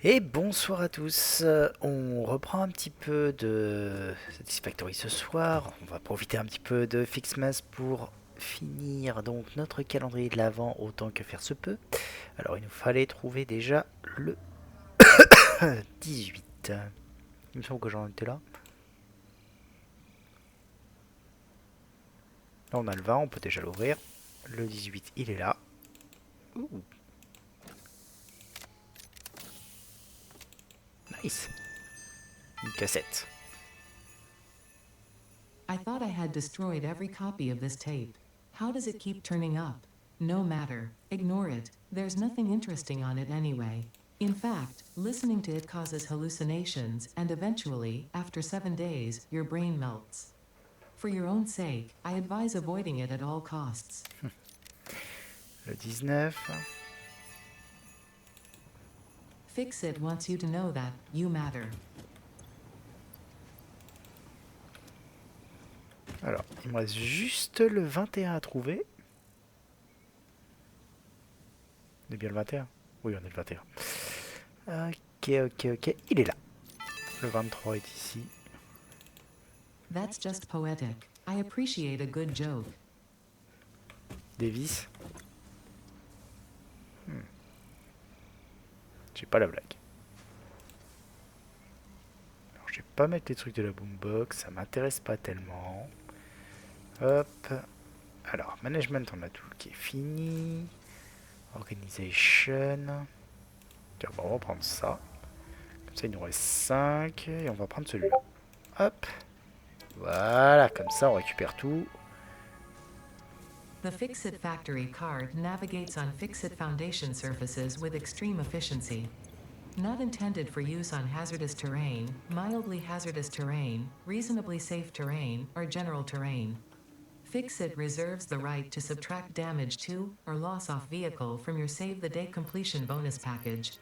Et bonsoir à tous, on reprend un petit peu de Satisfactory ce soir, on va profiter un petit peu de Fixmas pour finir donc notre calendrier de l'Avent autant que faire se peut. Alors il nous fallait trouver déjà le 18. Il me semble que j'en étais là. Là on a le 20, on peut déjà l'ouvrir. Le 18 il est là. Ouh, nice. Une cassette. I thought I had destroyed every copy of this tape. How does it keep turning up? No matter. Ignore it. There's nothing interesting on it anyway. In fact, listening to it causes hallucinations, and eventually, after 7 days, your brain melts. For your own sake, I advise avoiding it at all costs. Le 19. Fix It wants you to know that you matter. Alors, il me reste juste le 21 à trouver. On est bien le 21? Oui, on est le 21. Ok. Il est là. Le 23 est ici. That's just poetic. I appreciate a good joke. Davis. J'ai pas la blague. Alors, je vais pas mettre les trucs de la boombox. Ça m'intéresse pas tellement. Hop. Alors, management, on a tout qui est fini. Organisation. Tiens, on va reprendre ça. Comme ça, il nous reste 5. Et on va prendre celui-là. Hop. Voilà, comme ça, on récupère tout. The Fixit Factory card navigates on Fixit Foundation surfaces with extreme efficiency. Not intended for use on hazardous terrain, mildly hazardous terrain, reasonably safe terrain, or general terrain. Fixit reserves the right to subtract damage to or loss off vehicle from your Save the Day completion bonus package.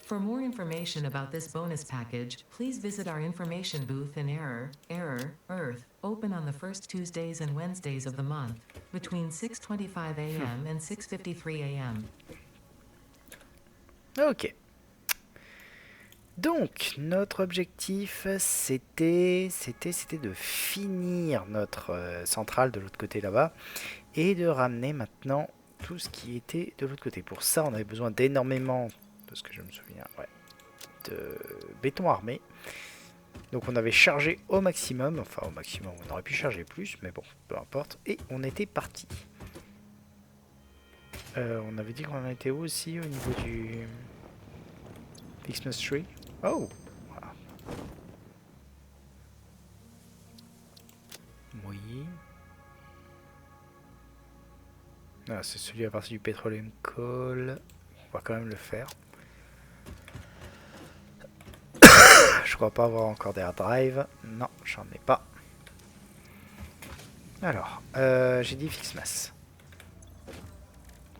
For more information about this bonus package, please visit our information booth in Earth, open on the first Tuesdays and Wednesdays of the month, between 6:25 a.m. and 6:53 a.m. Ok. Donc, notre objectif, c'était de finir notre centrale de l'autre côté là-bas et de ramener maintenant tout ce qui était de l'autre côté. Pour ça, on avait besoin d'énormément, de ce que je me souviens, de béton armé. Donc, on avait chargé au maximum, enfin au maximum, on aurait pu charger plus, mais bon, peu importe. Et on était parti. On avait dit qu'on en était où aussi au niveau du Xmas Tree. Oh, voilà. Oui. Ah, c'est celui à partir du Petroleum Coal. On va quand même le faire. Je crois pas avoir encore des hard drive. Non, j'en ai pas. Alors, j'ai dit Fixmas.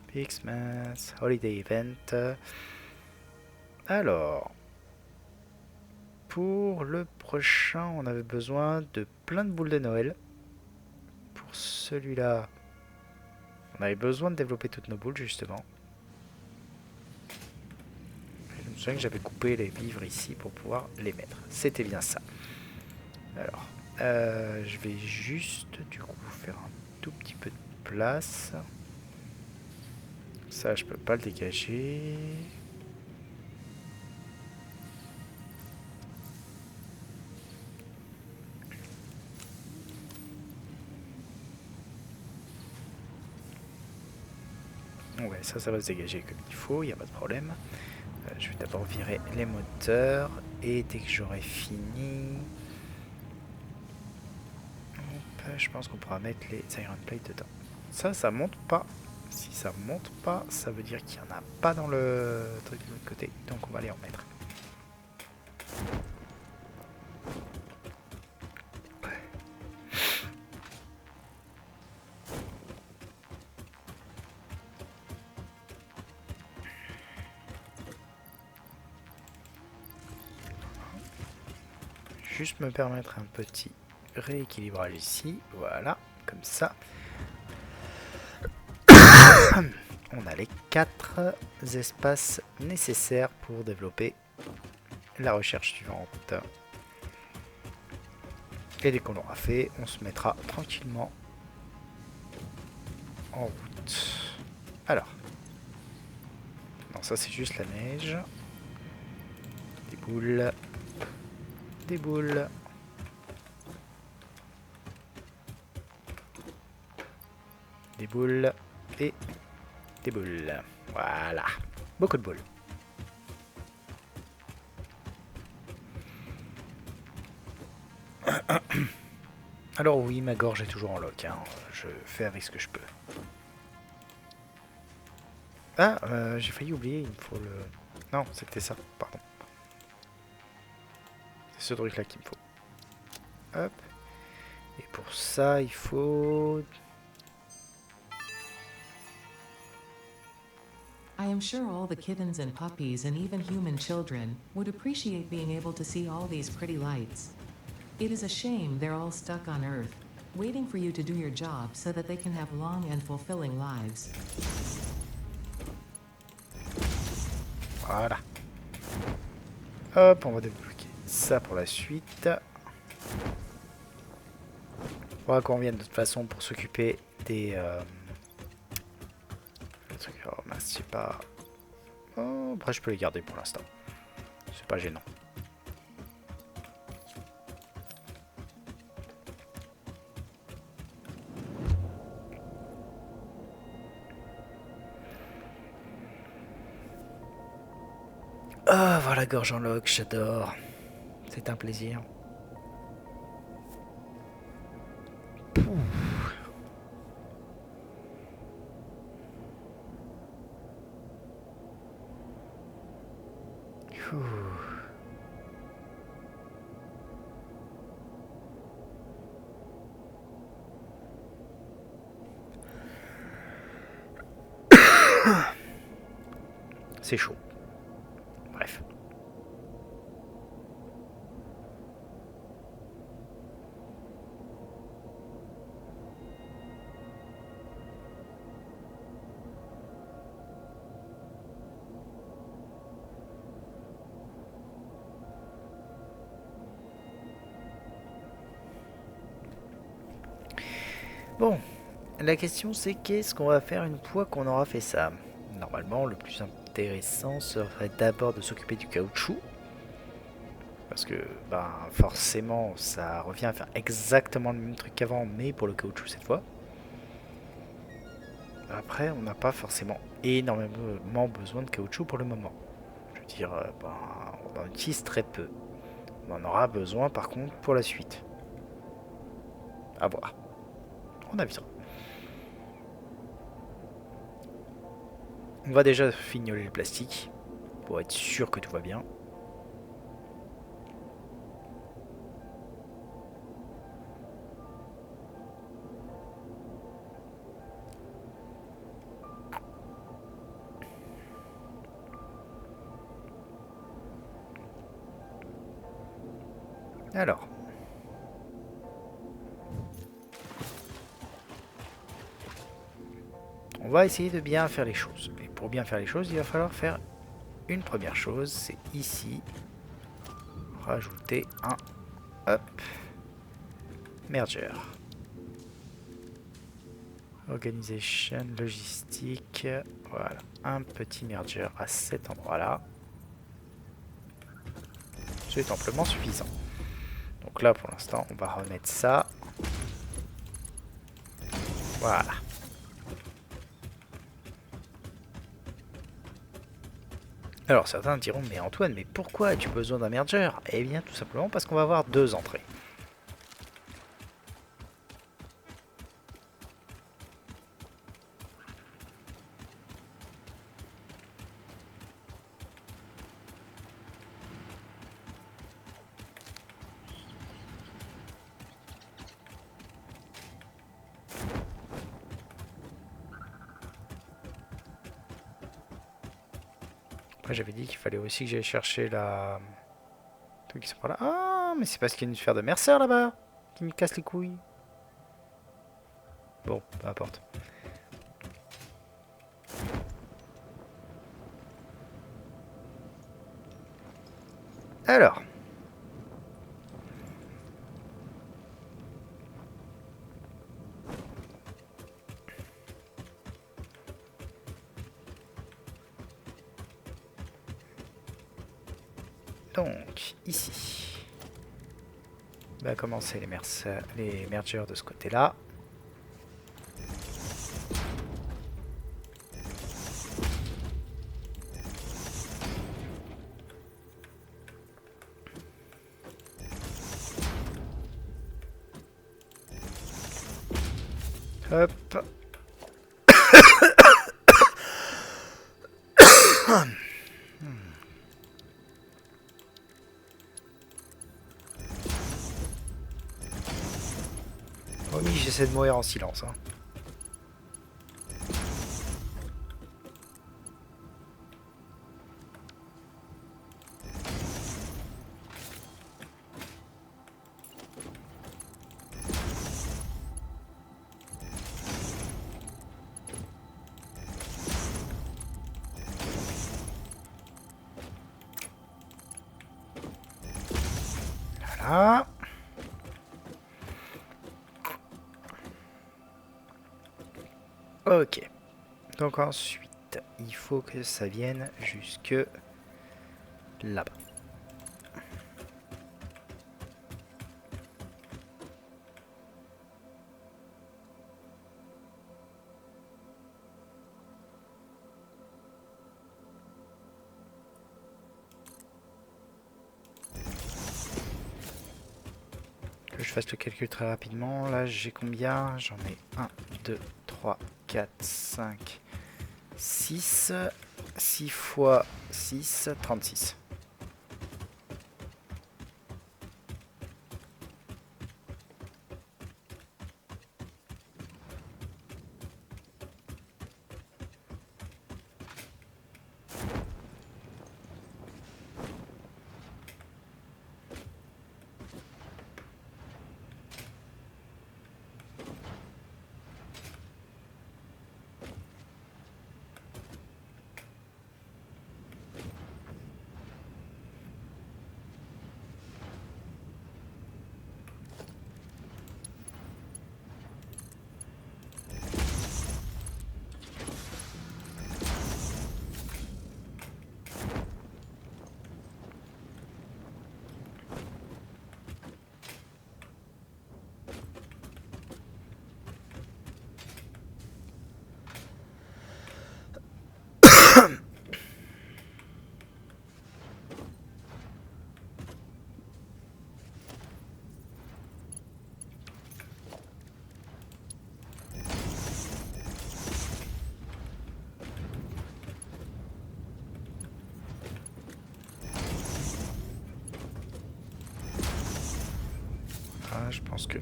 Fixmas, Holiday Event. Alors, pour le prochain, on avait besoin de plein de boules de Noël. Pour celui-là, on avait besoin de développer toutes nos boules, justement. Je me souviens que j'avais coupé les vivres ici pour pouvoir les mettre. C'était bien ça. Alors, je vais juste, du coup, faire un tout petit peu de place. Ça, je peux pas le dégager. Ouais, ça va se dégager comme il faut, il n'y a pas de problème. Je vais d'abord virer les moteurs et dès que j'aurai fini, je pense qu'on pourra mettre les Iron Plate dedans. Ça monte pas. Si ça monte pas, ça veut dire qu'il n'y en a pas dans le truc de l'autre côté. Donc on va les remettre. Juste me permettre un petit rééquilibrage ici. Voilà, comme ça. On a les 4 espaces nécessaires pour développer la recherche suivante. Et dès qu'on l'aura fait, on se mettra tranquillement en route. Alors. Non, ça c'est juste la neige. Des boules. Des boules. Des boules. Et des boules. Voilà. Beaucoup de boules. Alors oui, ma gorge est toujours en lock. Hein. Je fais avec ce que je peux. Ah, j'ai failli oublier. Il me faut le... Non, c'était ça. Pardon. C'est ce truc-là qu'il me faut. Hop. Et pour ça, il faut... I am sure all the kittens and puppies and even human children would appreciate being able to see all these pretty lights. It is a shame they're all stuck on Earth, waiting for you to do your job so that they can have long and fulfilling lives. Voilà. Hop, on va débloquer ça pour la suite. Faudra qu'on revienne de toute façon pour s'occuper des... trucs. Oh mince, c'est pas... Oh, après je peux les garder pour l'instant. C'est pas gênant. Ah, voilà, gorge en lock, j'adore. C'est un plaisir. C'est chaud. Bref. Bon, la question c'est qu'est-ce qu'on va faire une fois qu'on aura fait ça? Normalement, le plus intéressant serait d'abord de s'occuper du caoutchouc. Parce que, ben, forcément, ça revient à faire exactement le même truc qu'avant, mais pour le caoutchouc cette fois. Après, on n'a pas forcément énormément besoin de caoutchouc pour le moment. Je veux dire, ben, on en utilise très peu. On en aura besoin par contre pour la suite. À voir. On avisera. On va déjà fignoler le plastique pour être sûr que tout va bien. Alors. On va essayer de bien faire les choses. Et pour bien faire les choses, il va falloir faire une première chose. C'est ici. Rajouter un... Hop. Merger. Organisation, logistique. Voilà. Un petit merger à cet endroit-là. C'est amplement suffisant. Donc là, pour l'instant, on va remettre ça. Voilà. Alors certains diront, mais Antoine, mais pourquoi as-tu besoin d'un merger? Eh bien tout simplement parce qu'on va avoir deux entrées. Après j'avais dit qu'il fallait aussi que j'aille chercher la... Le truc qui sont par là. Ah, mais c'est parce qu'il y a une sphère de Mercer là-bas qui me casse les couilles. Bon, peu importe. Alors. Donc, ici. On va commencer les mergers de ce côté-là. Hop. Oh oui, j'essaie de mourir en silence. Hein. Voilà. Ok. Donc ensuite, il faut que ça vienne jusque là-bas. Que je fasse le calcul très rapidement. Là, j'ai combien? J'en ai 1, 2, 3, 4, 5, 6. 6 fois 6, 36. Ah, je pense que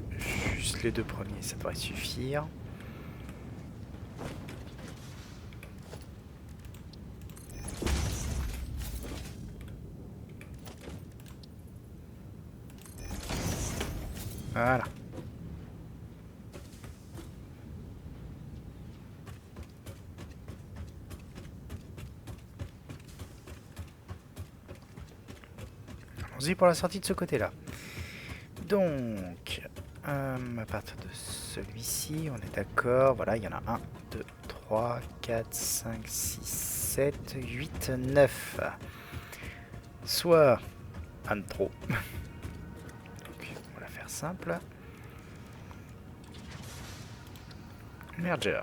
juste les deux premiers, ça devrait suffire. Voilà. Allons-y pour la sortie de ce côté-là. Donc, à partir de celui-ci, on est d'accord. Voilà, il y en a 1, 2, 3, 4, 5, 6, 7, 8, 9. Soit un de trop. Donc, on va la faire simple. Merger.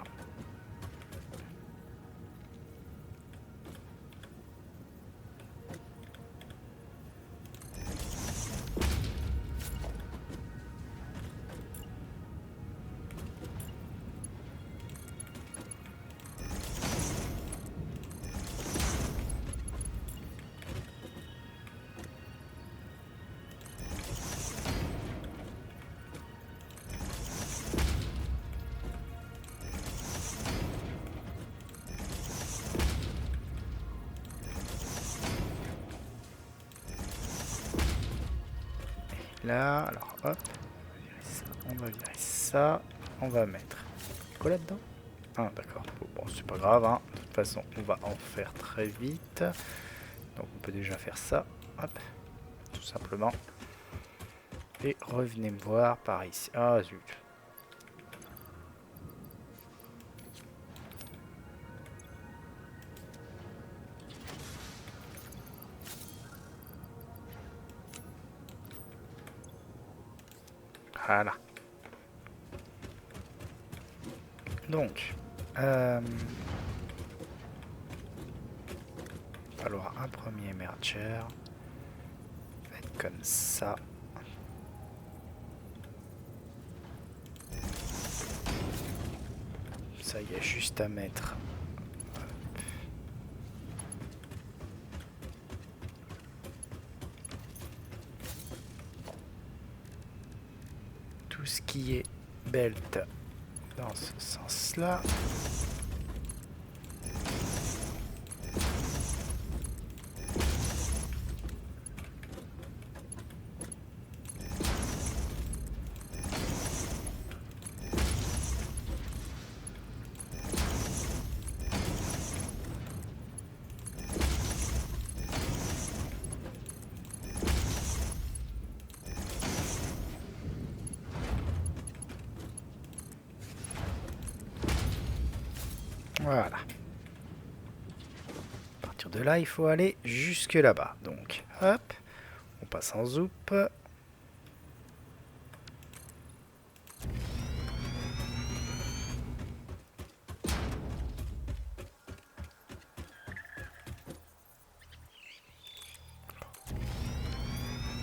Là, alors hop, on va virer ça, on va mettre quoi là-dedans? Ah d'accord, bon c'est pas grave, hein. De toute façon on va en faire très vite, donc on peut déjà faire ça, hop, tout simplement. Et revenez me voir par ici. Ah zut. Voilà. Donc, il va falloir un premier merger. Être comme ça. Ça, il y a juste à mettre. Tout ce qui est belt dans ce sens-là. Voilà. À partir de là, il faut aller jusque là-bas. Donc, hop, on passe en zoop.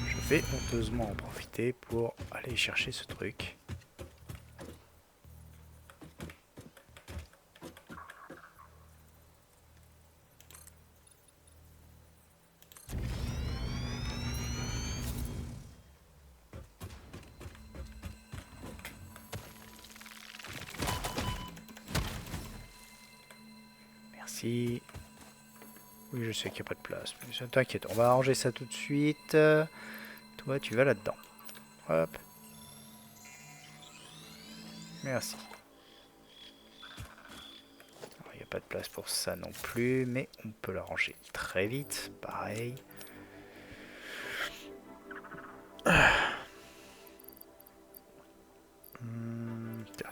Je vais honteusement en profiter pour aller chercher ce truc. Merci. Oui, je sais qu'il n'y a pas de place. Mais t'inquiète, on va arranger ça tout de suite. Toi, tu vas là-dedans. Hop. Merci. Il n'y a pas de place pour ça non plus, mais on peut l'arranger très vite. Pareil. Tiens,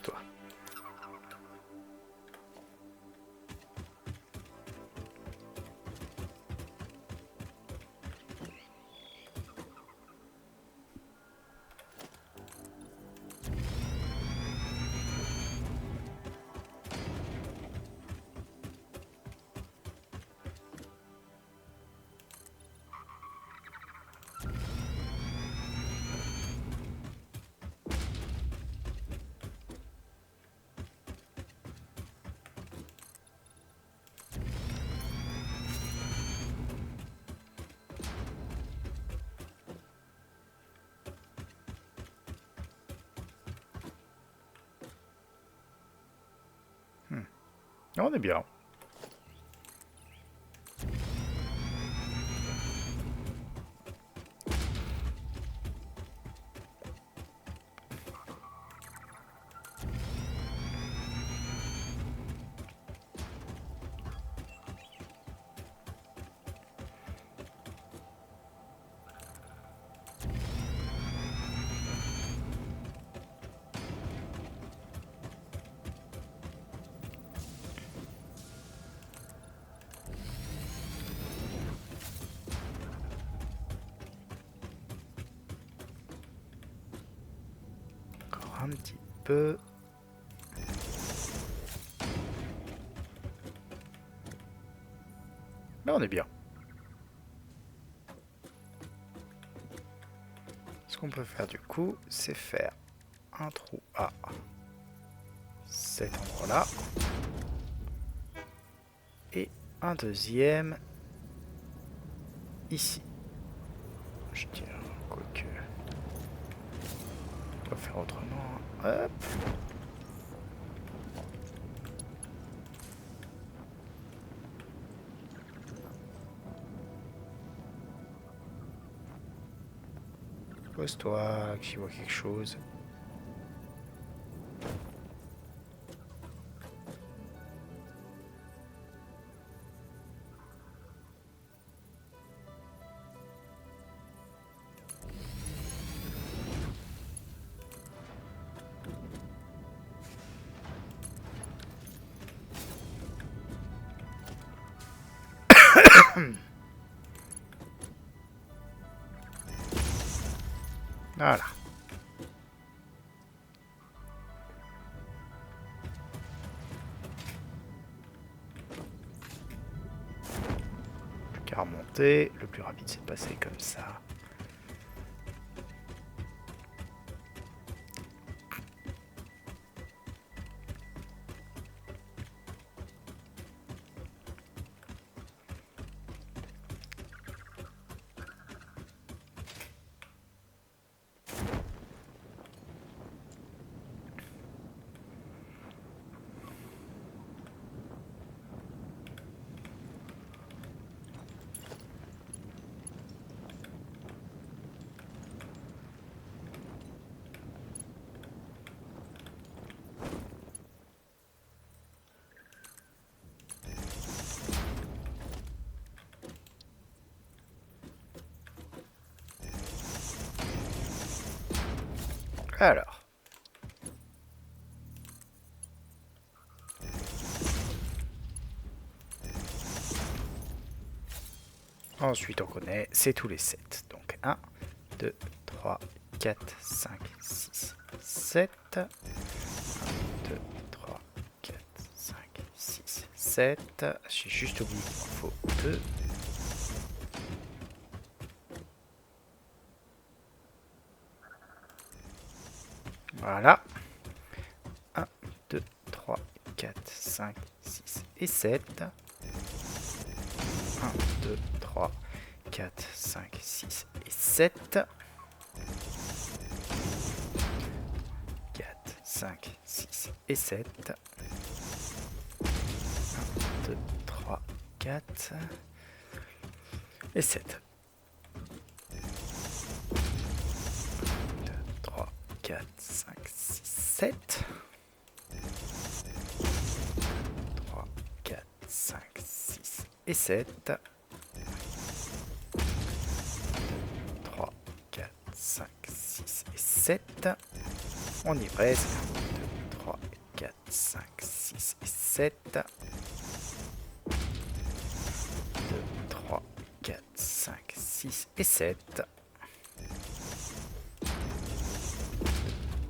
toi. On est bien. Encore un petit peu. Là, on est bien. Ce qu'on peut faire du coup, c'est faire un trou à cet endroit-là. Et un deuxième ici. Je tiens, quoique. On va faire autrement. Hop. Pose-toi, que j'y vois quelque chose. Voilà. Plus qu'à remonter. Le plus rapide, c'est de passer comme ça. Alors. Ensuite, on connaît, c'est tous les 7. Donc 1, 2, 3, 4, 5, 6, 7. 1, 2, 3, 4, 5, 6, 7. J'ai juste oublié qu'il m'en faut 2. Voilà. 1, 2, 3, 4, 5, 6 et 7. 1, 2, 3, 4, 5, 6 et 7. 4, 5, 6 et 7. 1, 2, 3, 4 et 7. 2, 3, 4, 5, 6, 7. 3, 4, 5, 6 et 7. 3, 4, 5, 6 et 7. On y est presque. 2, 3, 4, 5, 6 et 7. 2, 3, 4, 5, 6 et 7.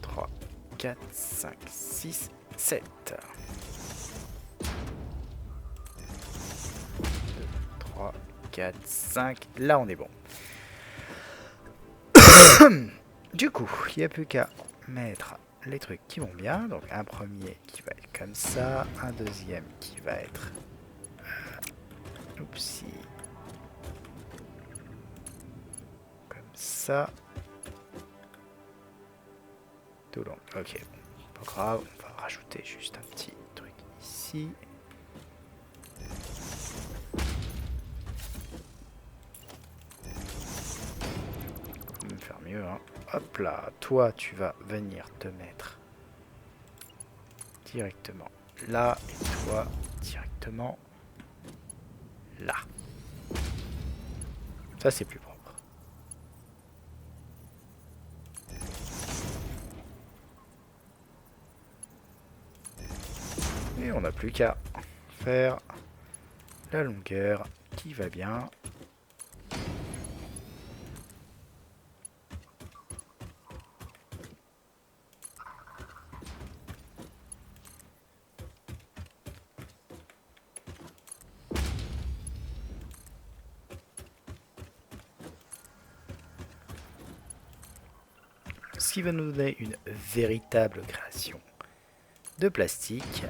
3, 4, 5, 6, 7. 2, 3, 4, 5. Là, on est bon. Du coup, il n'y a plus qu'à mettre les trucs qui vont bien. Donc, un premier qui va être comme ça. Un deuxième qui va être... oupsie. Comme ça. Tout long. Ok, pas grave. On va rajouter juste un petit truc ici. On va faire mieux, hein. Hop là, toi tu vas venir te mettre directement là et toi directement là. Ça c'est plus propre. Et on n'a plus qu'à faire la longueur qui va bien. Ce qui va nous donner une véritable création de plastique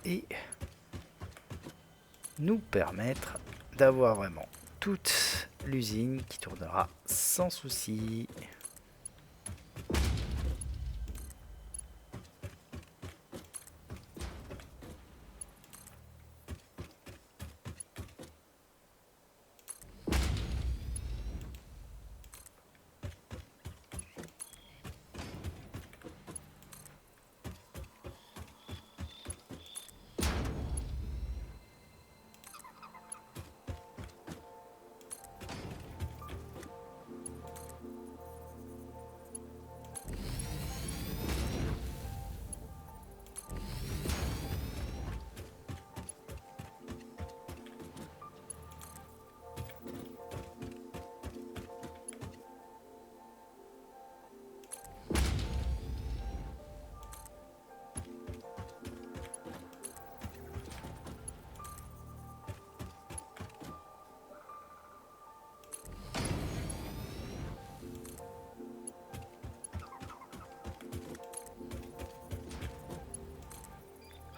et nous permettre d'avoir vraiment toute l'usine qui tournera sans souci.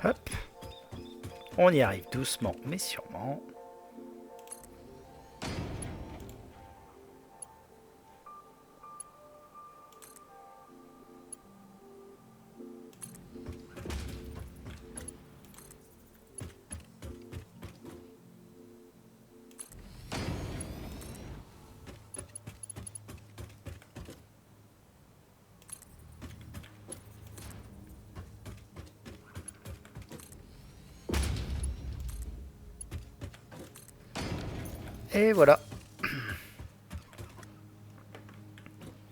Hop. On y arrive doucement, mais sûrement. Et voilà.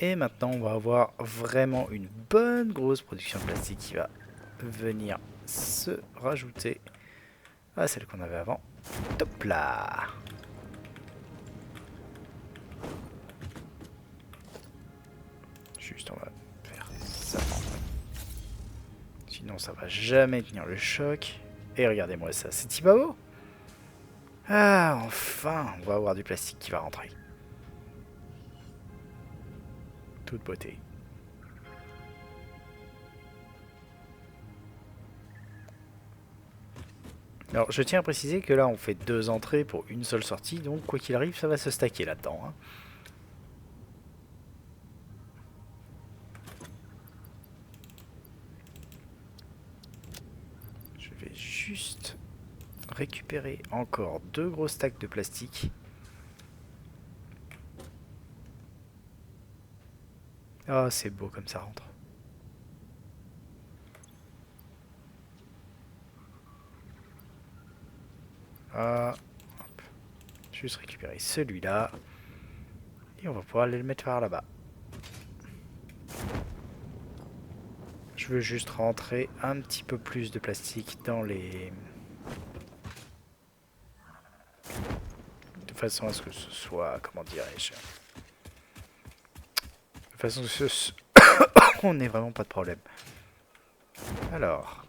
Et maintenant, on va avoir vraiment une bonne grosse production de plastique qui va venir se rajouter à celle qu'on avait avant. Top là. Juste, on va faire ça. Sinon, ça va jamais tenir le choc. Et regardez-moi ça, c'est pas beau? Ah, enfin, on va avoir du plastique qui va rentrer. Toute beauté. Alors, je tiens à préciser que là, on fait 2 entrées pour une seule sortie, donc quoi qu'il arrive, ça va se stacker là-dedans. Hein. Je vais juste récupérer encore 2 gros stacks de plastique. Ah, c'est beau comme ça rentre. Ah, hop. Juste récupérer celui-là. Et on va pouvoir aller le mettre par là-bas. Je veux juste rentrer un petit peu plus de plastique dans les... De façon à ce que ce soit... Comment dirais-je? De façon à ce que on n'ait vraiment pas de problème. Alors...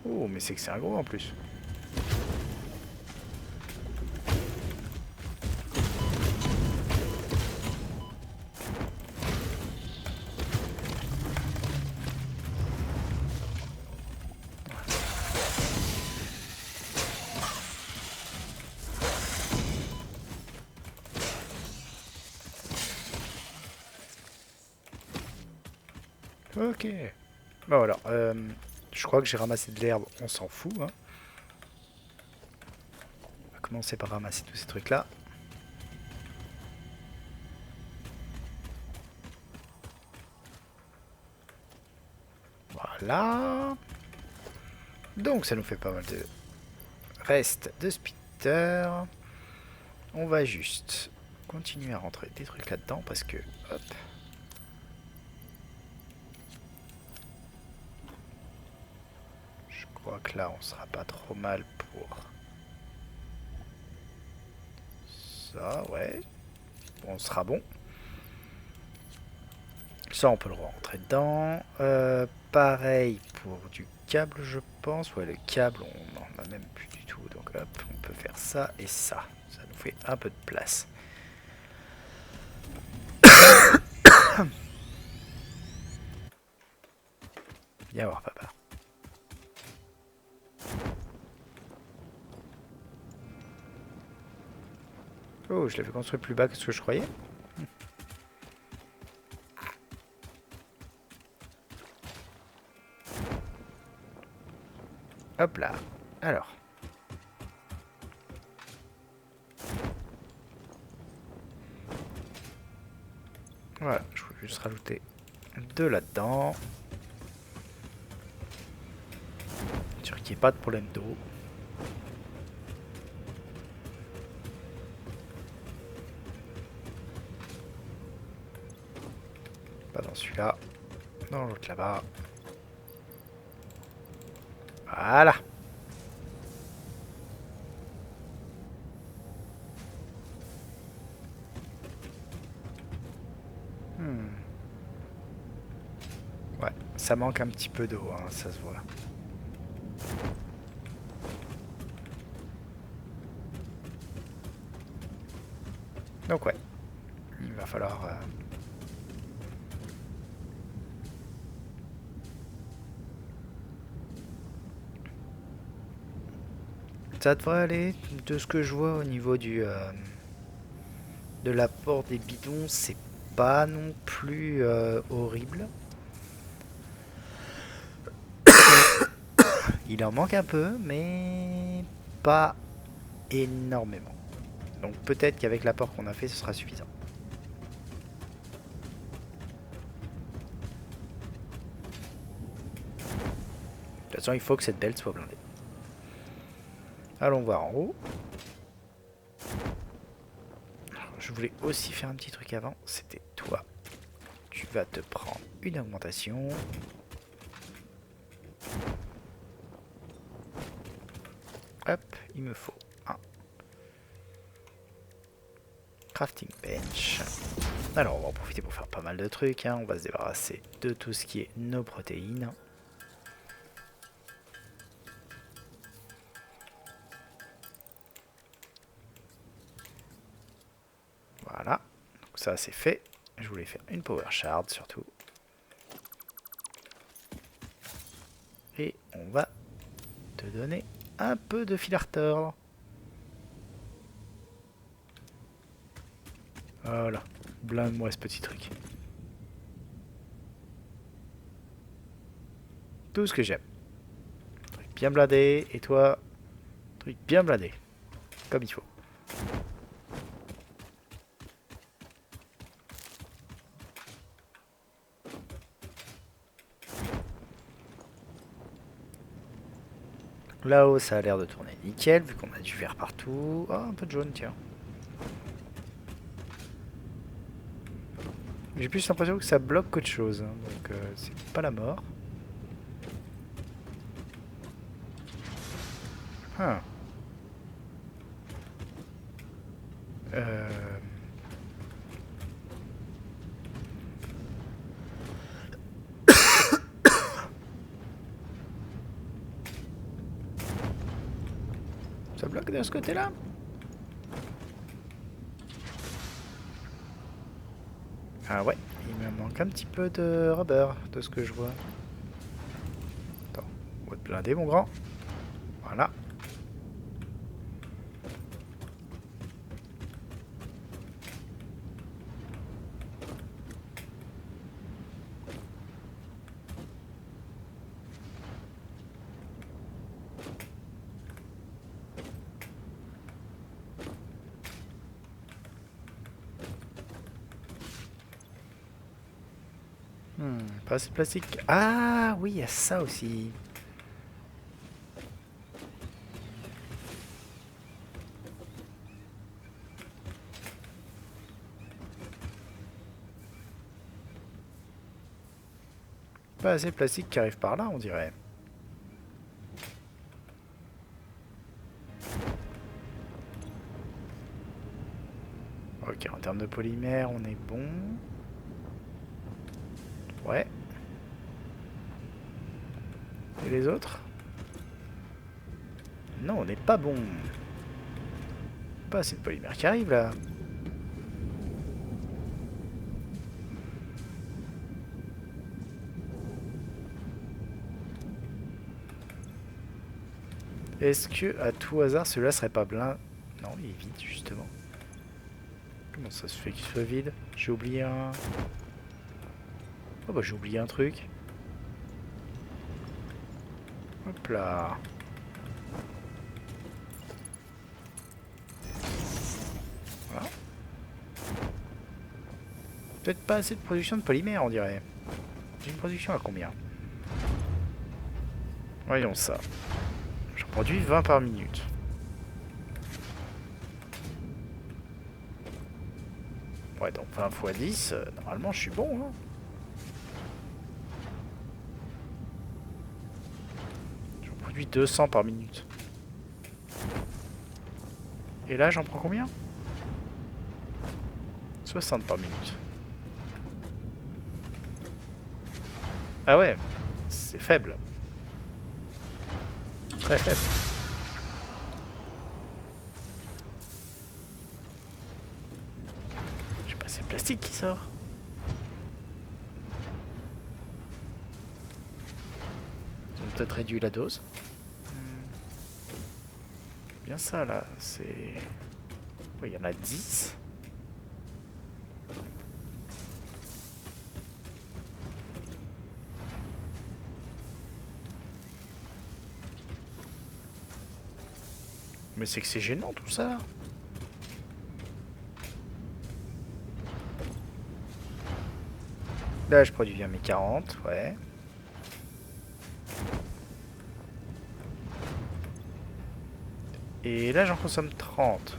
Oh, mais c'est que c'est un gros en plus. Ok. Bah voilà. Je crois que j'ai ramassé de l'herbe. On s'en fout. Hein. On va commencer par ramasser tous ces trucs-là. Voilà. Donc ça nous fait pas mal de reste de spitter. On va juste continuer à rentrer des trucs là-dedans parce que... Hop. Je crois que là on sera pas trop mal pour... Ça, ouais. Bon, on sera bon. Ça, on peut le rentrer dedans. Pareil pour du câble, je pense. Ouais, le câble, on n'en a même plus du tout. Donc, hop, on peut faire ça et ça. Ça nous fait un peu de place. Viens voir, papa. Oh, je l'avais construit plus bas que ce que je croyais. Hop là. Alors. Voilà, je voulais juste rajouter deux là-dedans. Sûr qu'il n'y ait pas de problème d'eau. Pas dans celui-là. Dans l'autre là-bas. Voilà. Ouais, ça manque un petit peu d'eau, hein, ça se voit. Donc ouais, il va falloir... Ça devrait aller, de ce que je vois au niveau de l'apport des bidons, c'est pas non plus horrible. Il en manque un peu, mais pas énormément. Donc peut-être qu'avec l'apport qu'on a fait, ce sera suffisant. De toute façon, il faut que cette belle soit blindée. Allons voir en haut. Je voulais aussi faire un petit truc avant. C'était toi. Tu vas te prendre une augmentation. Hop, il me faut un crafting bench. Alors, on va en profiter pour faire pas mal de trucs. Hein. On va se débarrasser de tout ce qui est nos protéines. Voilà. Donc ça, c'est fait. Je voulais faire une power shard surtout. Et on va te donner un peu de fil à retordre. Voilà. Blinde-moi ce petit truc. Tout ce que j'aime. Truc bien blindé. Et toi, truc bien blindé. Comme il faut. Là-haut, ça a l'air de tourner nickel, vu qu'on a du vert partout. Ah, un peu de jaune, tiens. J'ai plus l'impression que ça bloque qu'autre chose. Hein, donc, c'est pas la mort. Hein. Euh... Ça bloque de ce côté-là? Ah ouais, il me manque un petit peu de rubber, de ce que je vois. Attends, on va te blinder, mon grand. Voilà. Pas assez de plastique. Ah oui, il y a ça aussi. Pas assez de plastique qui arrive par là, on dirait. Ok, en termes de polymère, on est bon. Ouais. Et les autres? Non, on n'est pas bon. Pas assez de polymère qui arrive là. Est-ce que, à tout hasard, celui-là serait pas blindé? Non, il est vide, justement. Comment ça se fait qu'il soit vide? J'ai oublié un... Oh bah j'ai oublié un truc. Hop là. Voilà. Peut-être pas assez de production de polymère, on dirait. J'ai une production à combien? Voyons ça. J'en produis 20 par minute. Ouais, donc 20 x 10, normalement je suis bon. Hein. J'en produis 200 par minute. Et là, j'en prends combien? 60 par minute. Ah ouais, c'est faible. Très faible. plastique qui sort. Ils ont peut-être réduit la dose. Bien ça là, c'est... Il y en a 10. Mais c'est que c'est gênant tout ça. Là je produis bien mes 40, ouais. Et là j'en consomme 30.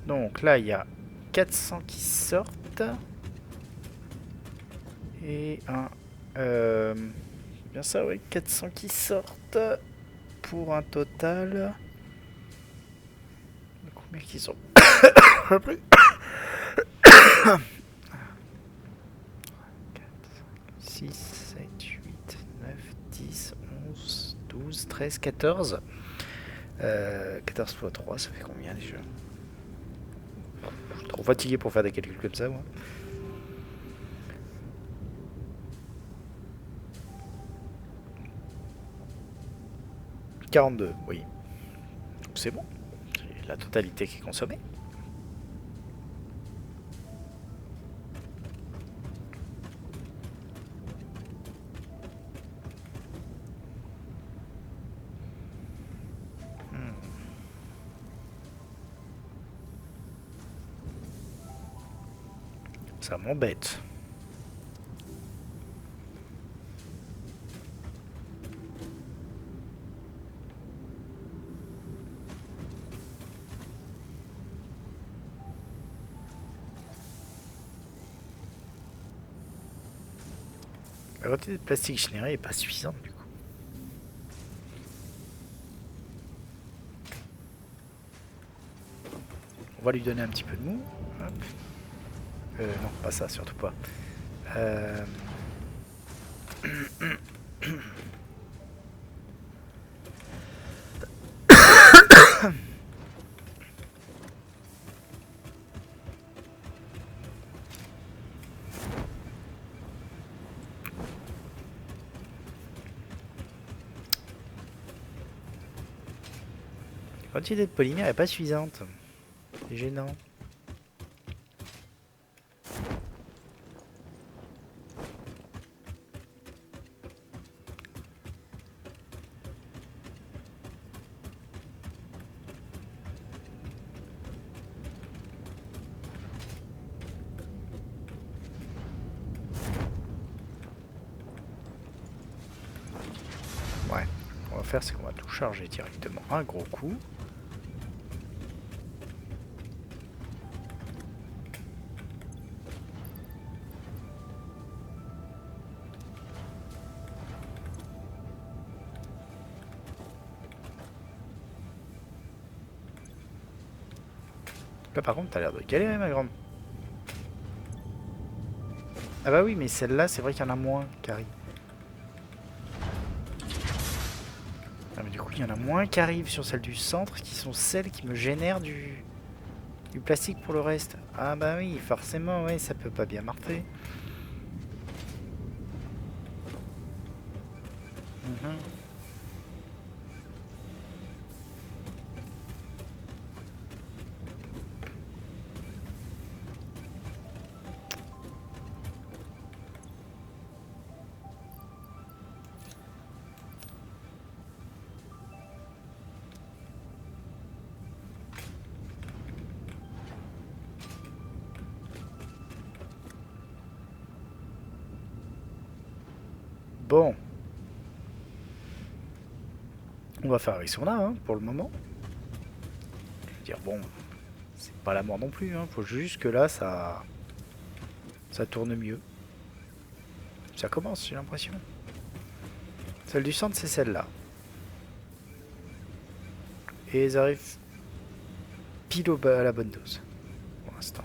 Donc là il y a 400 qui sortent. Et un... bien ça, ouais, 400 qui sortent. Pour un total... Combien qu'ils sont repris 6, 7, 8, 9, 10, 11, 12, 13, 14. 14 x 3, ça fait combien déjà? Je suis trop fatigué pour faire des calculs comme ça, moi. « 42, oui. Donc c'est bon. C'est la totalité qui est consommée. Ça m'embête. La quantité de plastique générée n'est pas suffisante du coup. On va lui donner un petit peu de mou. Hop. Non, pas ça, surtout pas. La quantité de polymère n'est pas suffisante. C'est gênant. Ouais, ce qu'on va faire, c'est qu'on va tout charger directement un gros coup. Là par contre t'as l'air de galérer ma grande. Ah bah oui mais celle-là c'est vrai qu'il y en a moins qui arrivent. Ah mais du coup il y en a moins qui arrivent sur celle du centre qui sont celles qui me génèrent du plastique pour le reste. Ah bah oui forcément ouais ça peut pas bien marcher. Bon. On va faire avec ce qu'on a hein, pour le moment. Je veux dire bon, c'est pas la mort non plus, hein. Faut juste que là ça tourne mieux. Ça commence j'ai l'impression. Celle du centre c'est celle-là. Et ils arrivent pile à la bonne dose pour l'instant.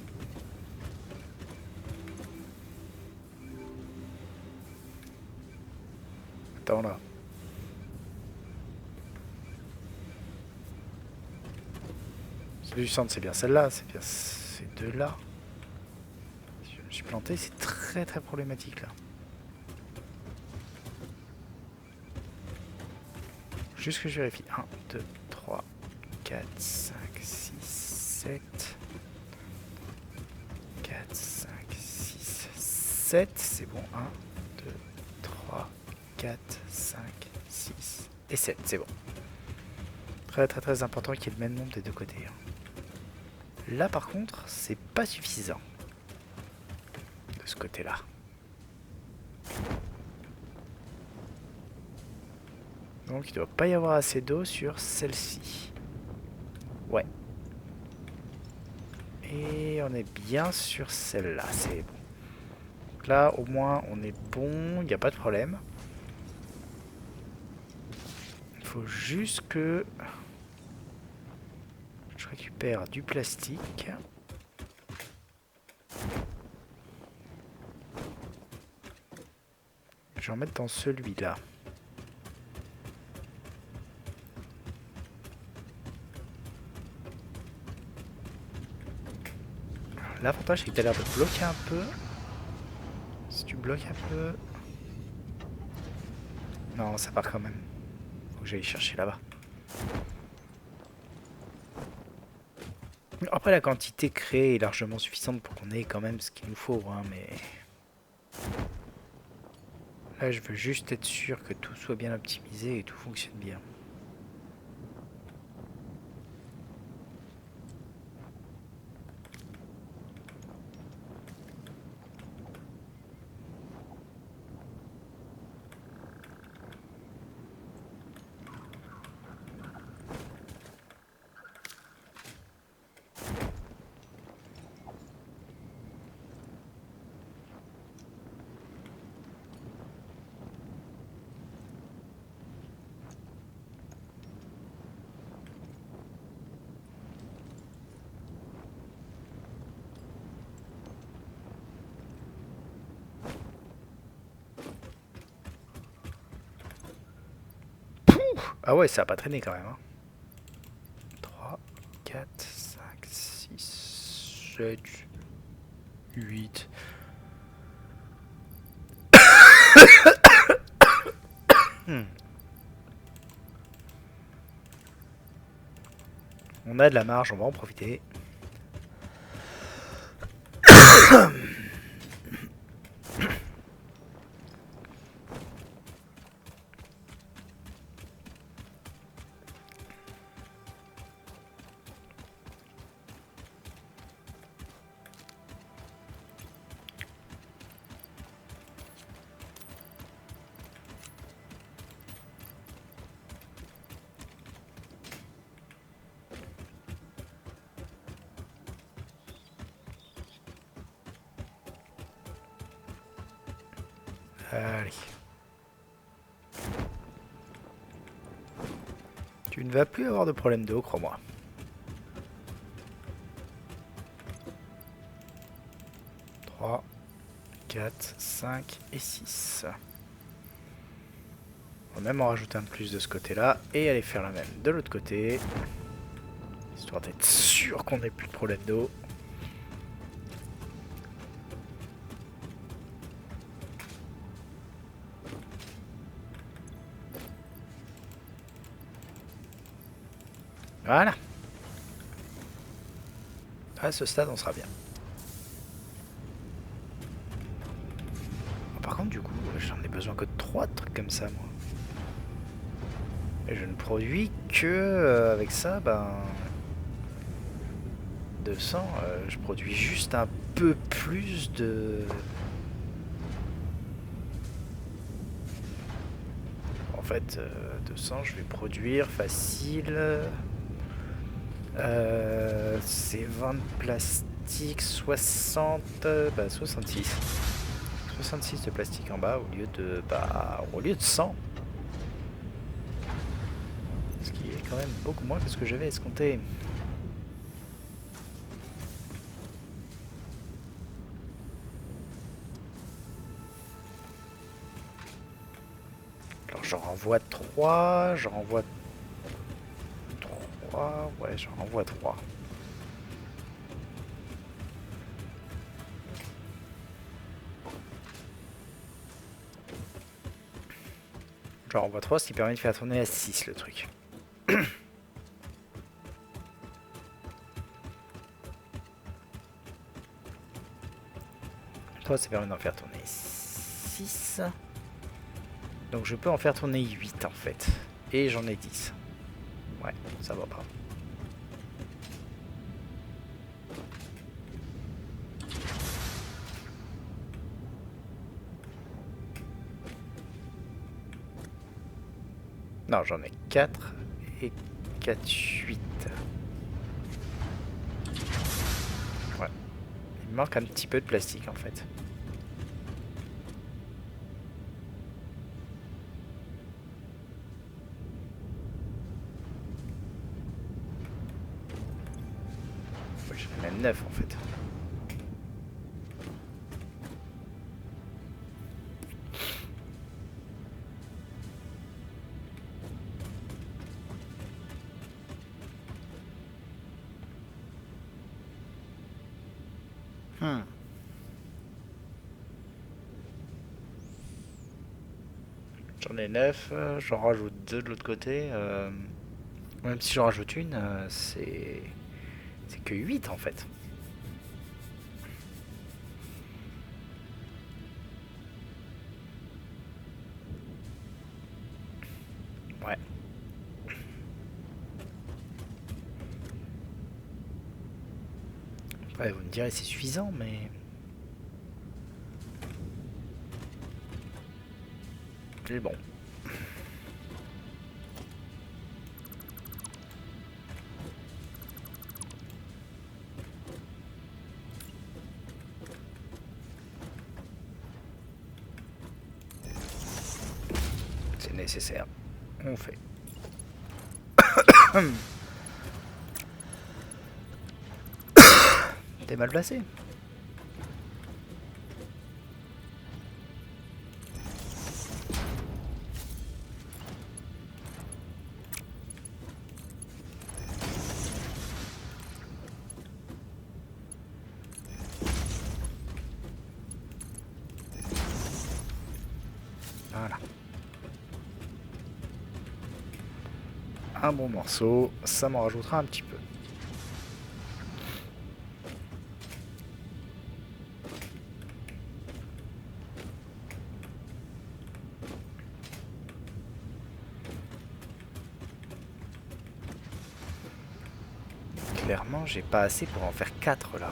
Attends là. Celui du centre, c'est bien celle-là, c'est bien ces deux-là. Si je me suis planté, c'est très très problématique là. Juste que je vérifie. 1, 2, 3, 4, 5, 6, 7. 4, 5, 6, 7. C'est bon. 1, 2, 3, 4, 5, 6 et 7. C'est bon. Très très très important qu'il y ait le même nombre des deux côtés. Là par contre, c'est pas suffisant. De ce côté-là. Donc il doit pas y avoir assez d'eau sur celle-ci. Ouais. Et on est bien sur celle-là, c'est bon. Donc là au moins on est bon, il n'y a pas de problème. Il faut juste que je récupère du plastique. Je vais en mettre dans celui-là. L'avantage c'est que tu as l'air de bloquer un peu. Si tu bloques un peu... Non, ça part quand même. Faut que j'aille chercher là-bas. Après la quantité créée est largement suffisante pour qu'on ait quand même ce qu'il nous faut, hein, mais... Là je veux juste être sûr que tout soit bien optimisé et tout fonctionne bien. Ah ouais, ça a pas traîné quand même. Hein. 3, 4, 5, 6, 7, 8. On a de la marge, on va en profiter. Allez. Tu ne vas plus avoir de problème d'eau, crois-moi. Trois, 4, 5 et 6. On va même en rajouter un de plus de ce côté-là et aller faire la même de l'autre côté. Histoire d'être sûr qu'on n'ait plus de problème d'eau. Voilà. À ce stade, on sera bien. Par contre, du coup, j'en ai besoin que de 3 trucs comme ça, moi. Et je ne produis que avec ça, ben... 200, je produis juste un peu plus de... En fait, 200, je vais produire facile... c'est 20 de plastique, 60... bah 66. 66 de plastique en bas au lieu de... Bah, au lieu de 100. Ce qui est quand même beaucoup moins que ce que j'avais escompté. Alors j'en renvoie 3, j'en renvoie 3, ouais j'en renvoie 3. Genre en voie 3, ce qui permet de faire tourner à 6 le truc. Toi, ça permet d'en faire tourner 6. Donc je peux en faire tourner 8 en fait. Et j'en ai 10. Ouais, ça va pas. Non, j'en ai 4 et 4, 8. Ouais. Il me manque un petit peu de plastique en fait. Ouais, j'en ai même 9 en fait. J'en ai 9, j'en rajoute 2 de l'autre côté. Même si j'en rajoute une, c'est que 8 en fait. Ouais. Après, vous me direz c'est suffisant, mais... C'est bon. C'est nécessaire. On fait. T'es mal placé. Voilà. Un bon morceau, ça m'en rajoutera un petit peu. Clairement, j'ai pas assez pour en faire 4 là.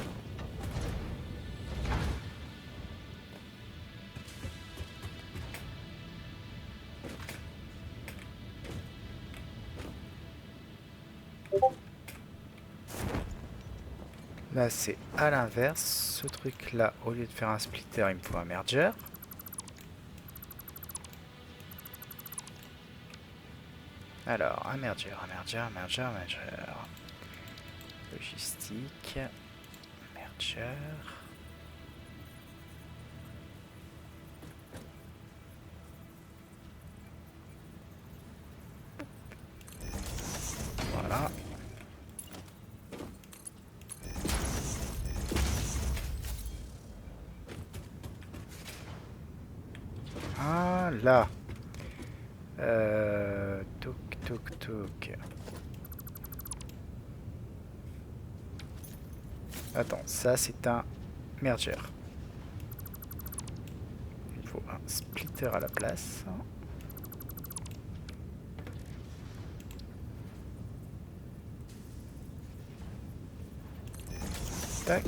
Là, c'est à l'inverse. Ce truc-là, au lieu de faire un splitter, il me faut un merger. Alors, un merger, un merger, un merger, un merger. Logistique. Merger. Voilà. Ah là. Toc, toc, toc. Attends, ça c'est un merger. Il faut un splitter à la place. Tac.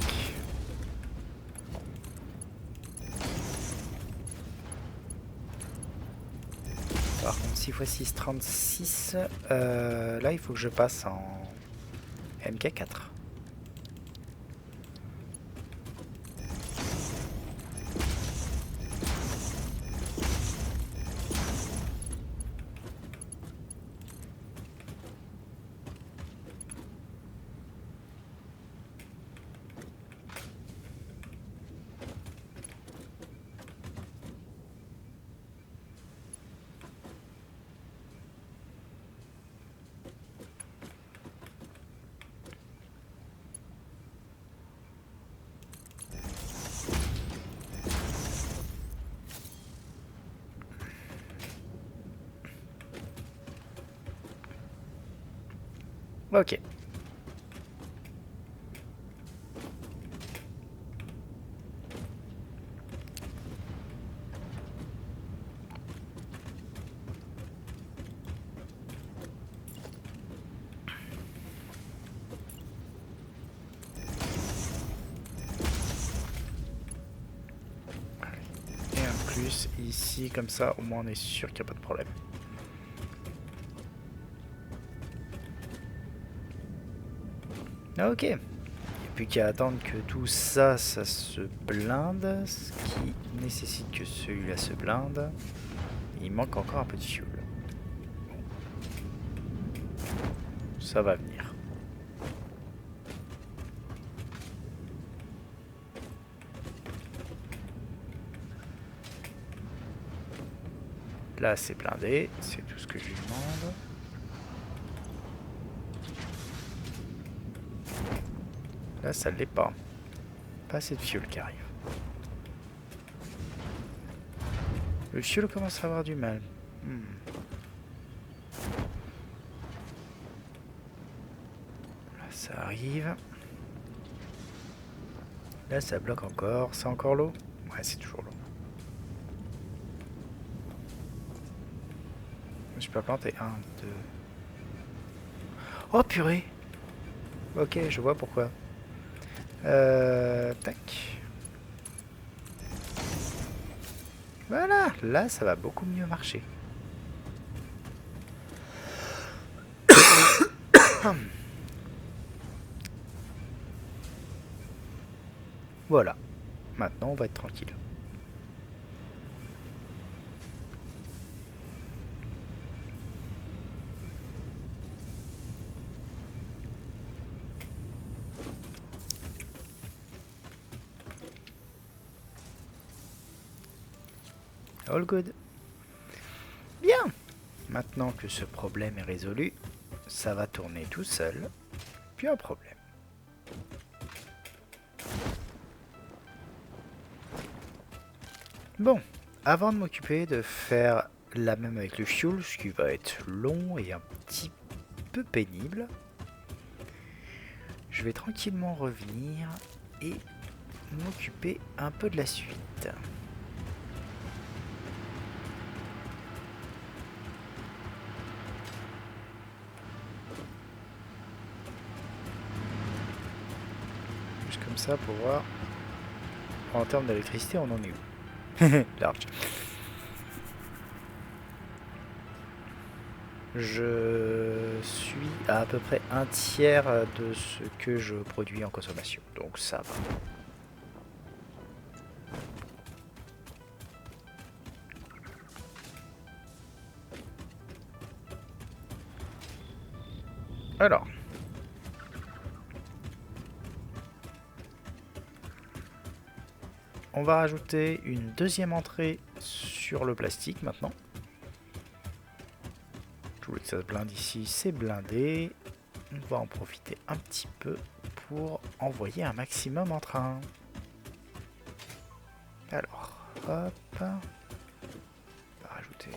Par contre, 6 x 6, 36. Là, il faut que je passe en MK4. Ok. Et un plus ici, comme ça, au moins on est sûr qu'il n'y a pas de problème. Ok. Plus qu'à attendre que tout ça, ça se blinde, ce qui nécessite que celui-là se blinde. Il manque encore un peu de fuel. Ça va venir. Là, c'est blindé, c'est tout ce que je lui demande. Là, ça l'est pas. Pas assez de fuel qui arrive. Le fuel commence à avoir du mal. Là, ça arrive. Là, ça bloque encore. C'est encore l'eau? Ouais, c'est toujours l'eau. Je peux planter 1, 2. Oh purée! Ok, je vois pourquoi. Tac. Voilà, là ça va beaucoup mieux marcher. Voilà. Maintenant on va être tranquille. All good. Bien. Maintenant que ce problème est résolu, ça va tourner tout seul. Plus un problème. Bon, avant de m'occuper de faire la même avec le fuel, ce qui va être long et un petit peu pénible, je vais tranquillement revenir et m'occuper un peu de la suite. Juste comme ça pour voir en termes d'électricité on en est où. Large. Je suis à peu près un tiers de ce que je produis en consommation, donc ça va. Alors, on va rajouter une deuxième entrée sur le plastique maintenant. Je voulais que ça se blinde ici, c'est blindé. On va en profiter un petit peu pour envoyer un maximum en train. Alors, hop. On va rajouter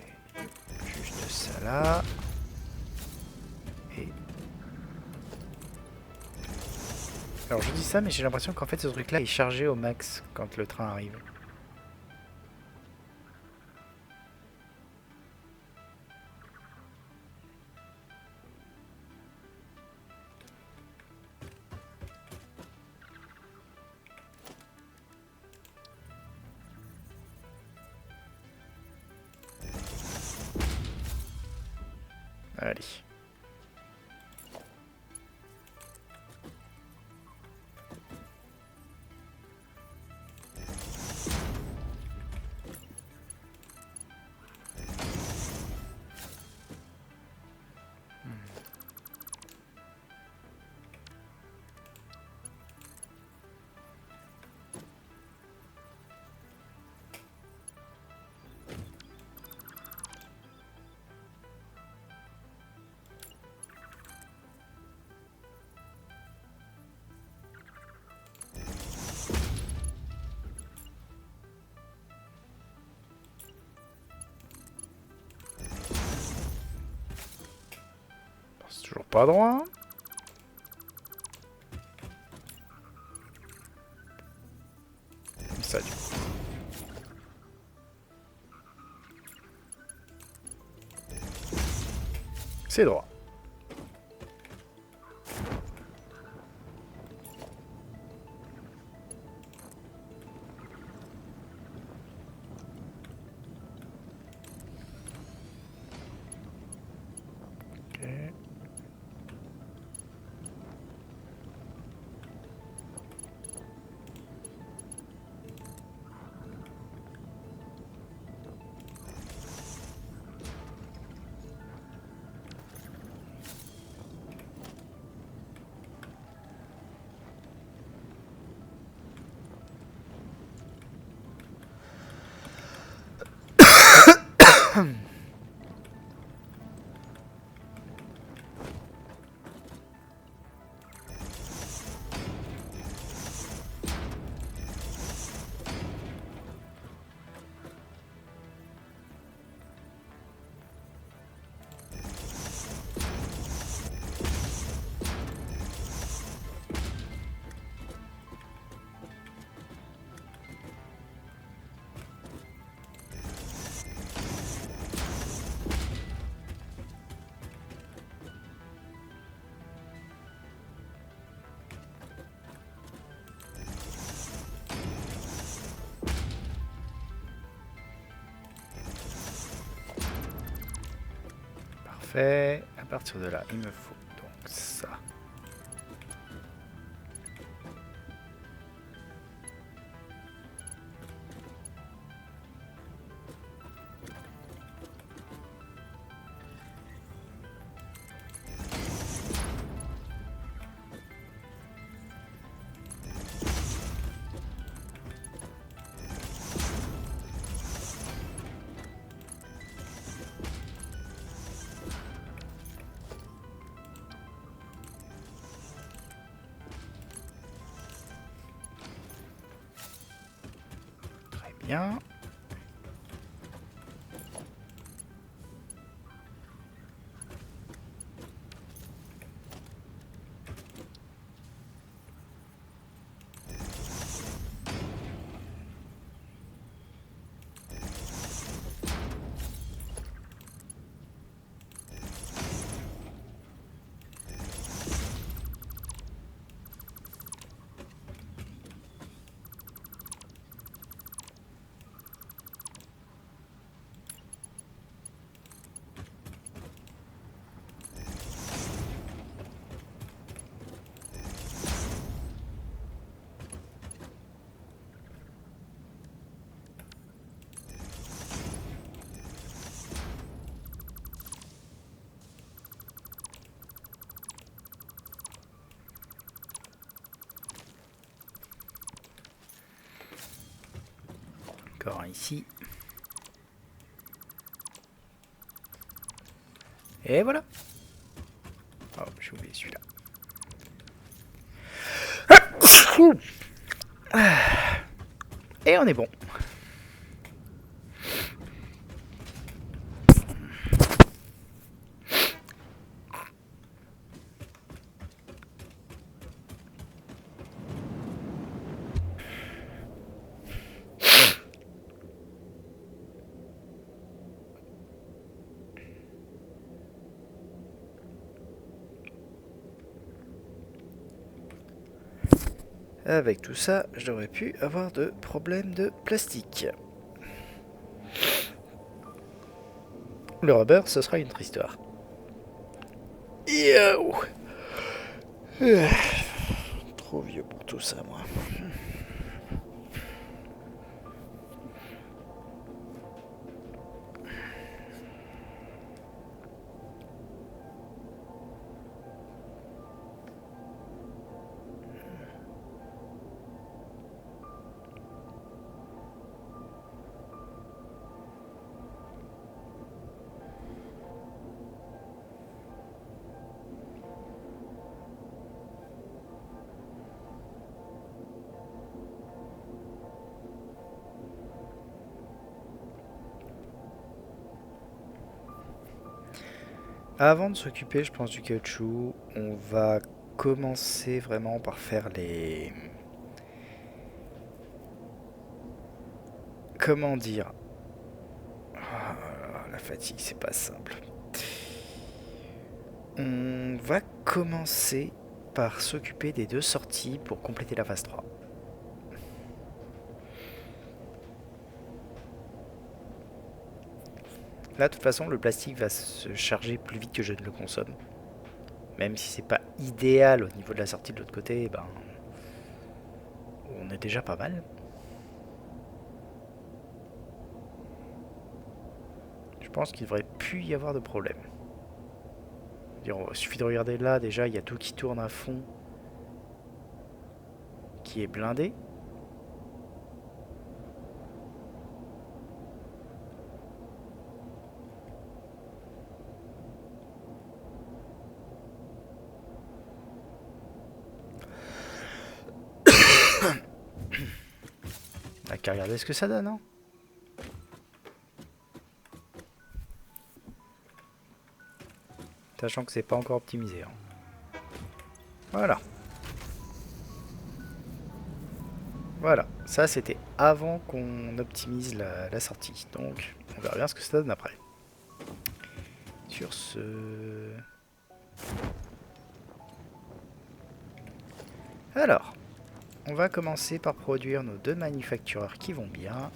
juste ça là. Et... alors je dis ça, mais j'ai l'impression qu'en fait ce truc là est chargé au max quand le train arrive. Allez. C'est toujours pas droit. Hein. ça du coup. C'est droit. Ok. Parfait. À partir de là, il me faut donc ça. Très bien. Encore un ici. Et voilà. Oh, j'ai oublié celui-là. Et on est bon. Avec tout ça, je devrais plus avoir de problème de plastique. Le rubber, ce sera une autre histoire. Yo. Trop vieux pour tout ça, moi. Avant de s'occuper, je pense, du caoutchouc, on va commencer vraiment par faire comment dire? Ah, la fatigue, c'est pas simple. On va commencer par s'occuper des 2 sorties pour compléter la phase 3. Là, de toute façon, le plastique va se charger plus vite que je ne le consomme. Même si c'est pas idéal au niveau de la sortie de l'autre côté, ben, on est déjà pas mal. Je pense qu'il devrait plus y avoir de problème. Il suffit de regarder là, déjà, il y a tout qui tourne à fond, qui est blindé. On a qu'à regarder ce que ça donne, hein. Sachant que c'est pas encore optimisé, hein. Voilà. Voilà, ça c'était avant qu'on optimise la sortie. Donc, on verra bien ce que ça donne après. Sur ce... Alors, on va commencer par produire nos 2 manufactureurs qui vont bien.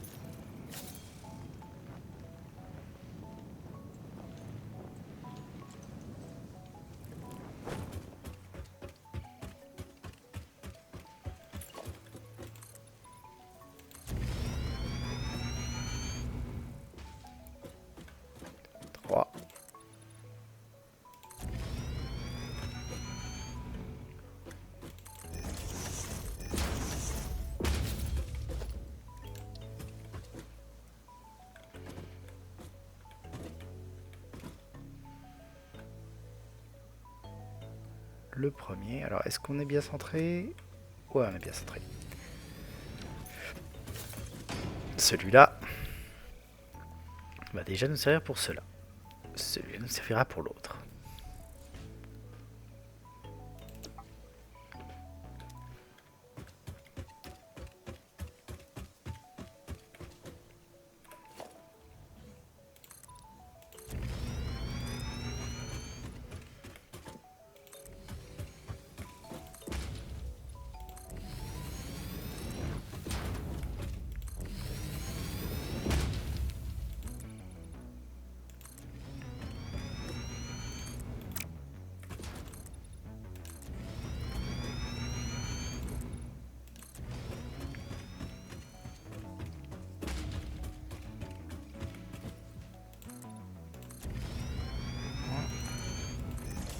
Le premier, alors est-ce qu'on est bien centré? Ouais, on est bien centré. Celui-là va déjà nous servir pour cela. Celui-là nous servira pour l'autre.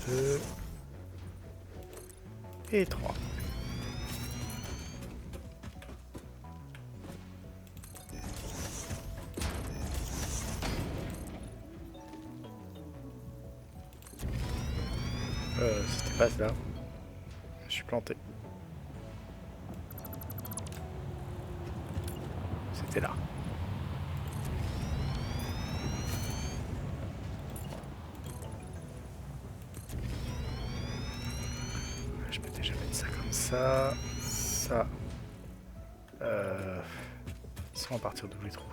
Deux et 3. C'était pas ça. Je suis planté. C'était là. Je peux déjà mettre ça comme ça. Ça. Ils sont à partir d'où les trous?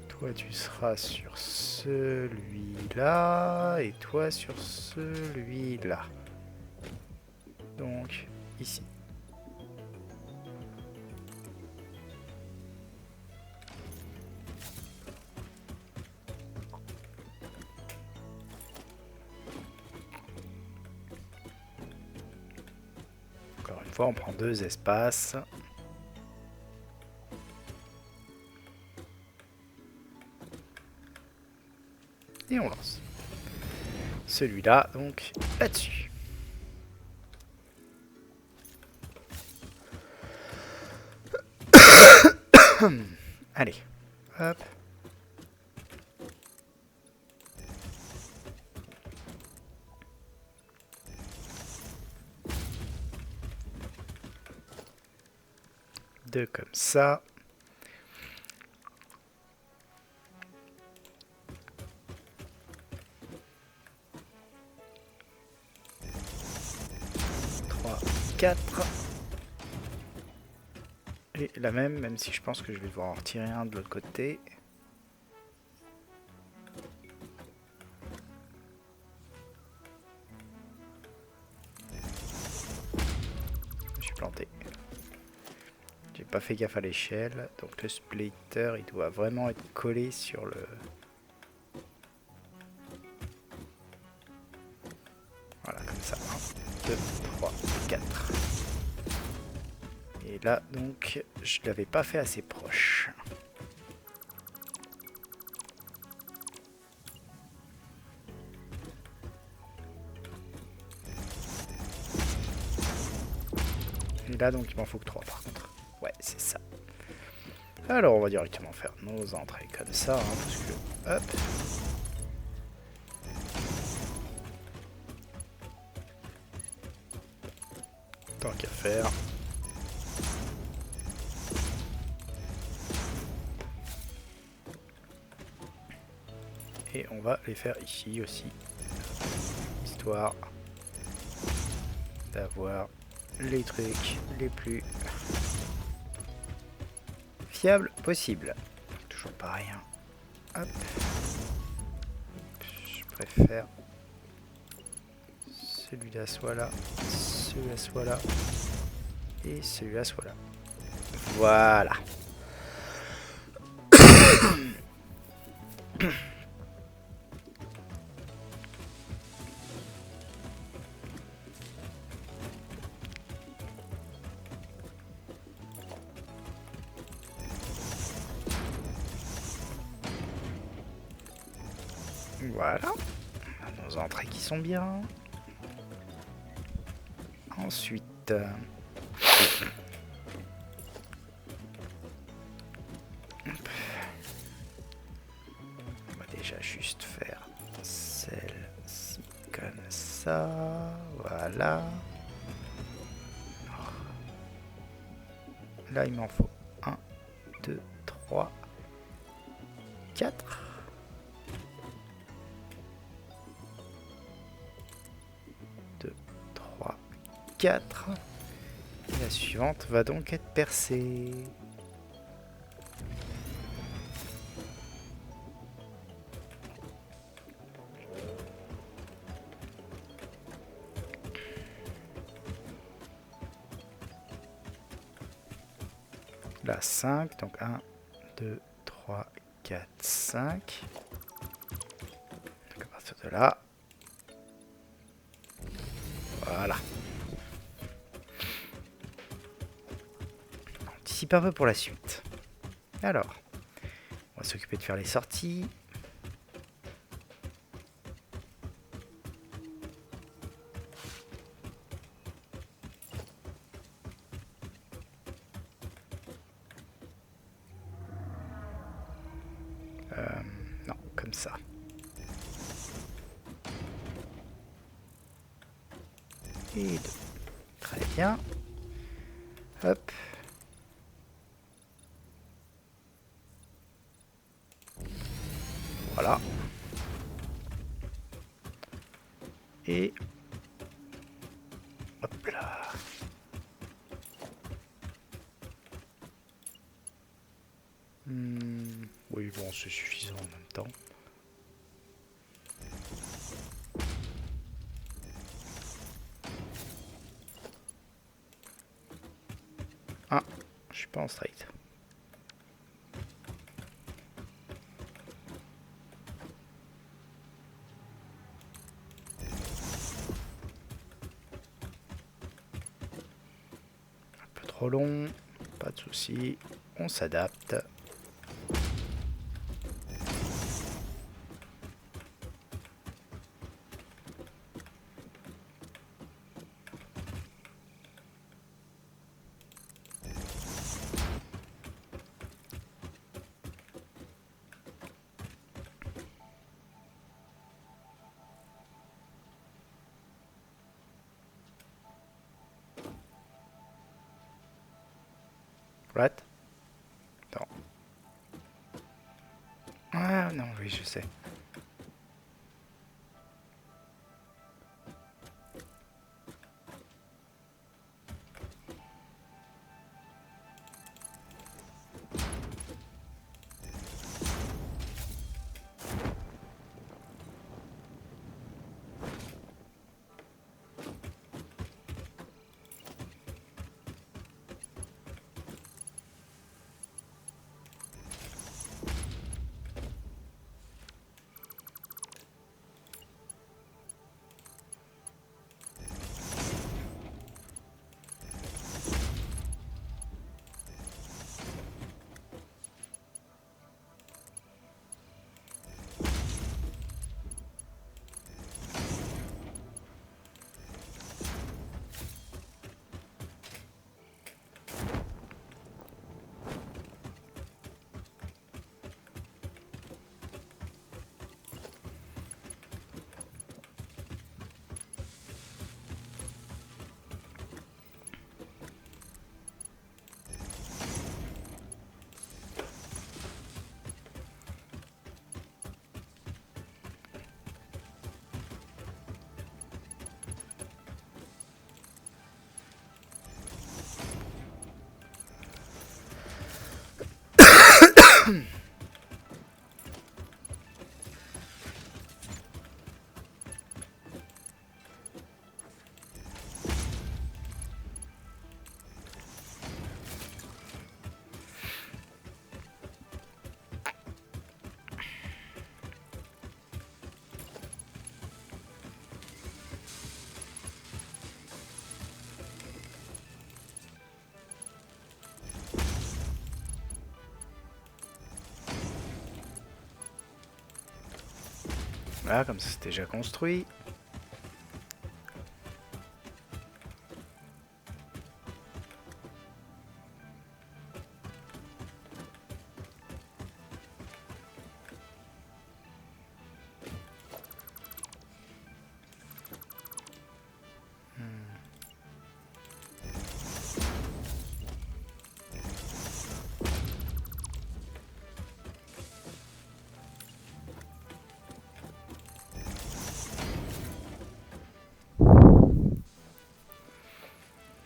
Toi, tu seras sur celui-là. Et toi sur celui-là. Donc, ici. Encore une fois, on prend 2 espaces. Et on lance. Celui-là, donc, là-dessus. Allez, hop. Deux comme ça. Trois, 4. Et la même, même si je pense que je vais devoir en retirer un de l'autre côté. Je me suis planté. J'ai pas fait gaffe à l'échelle, donc le splitter il doit vraiment être collé sur le... Voilà, comme ça. 1, 2, 3, 4. Et là, donc, je l'avais pas fait assez proche. Et là, donc, il m'en faut que 3 par contre. Ouais, c'est ça. Alors, on va directement faire nos entrées comme ça, hein, parce que... Hop. Tant qu'à faire. Et on va les faire ici aussi. Histoire d'avoir les trucs les plus fiables possibles. Toujours pareil. Hein. Hop. Je préfère celui-là soit là, celui-là soit là, et celui-là soit là. Voilà. Voilà. On a nos entrées qui sont bien. Ensuite... on va déjà juste faire celle-ci comme ça. Voilà. Là, il m'en faut 1, 2, 3, 4. 2, 3, 4. Et la suivante va donc être percée. Là, 5. Donc 1, 2, 3, 4, 5. Donc à partir de là. Voilà. On anticipe un peu pour la suite. Alors, on va s'occuper de faire les sorties. Non, comme ça. Et 2. Très bien. Hop. Voilà. Et... hop là. Oui, bon, c'est suffisant en même temps. Ah, je suis pas en straight. Un peu trop long, pas de souci, on s'adapte. What? Non. Ah non, oui, je sais. Voilà, comme ça c'est déjà construit.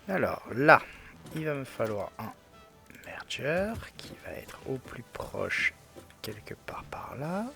Alors là, il va me falloir un merger qui va être au plus proche quelque part par là.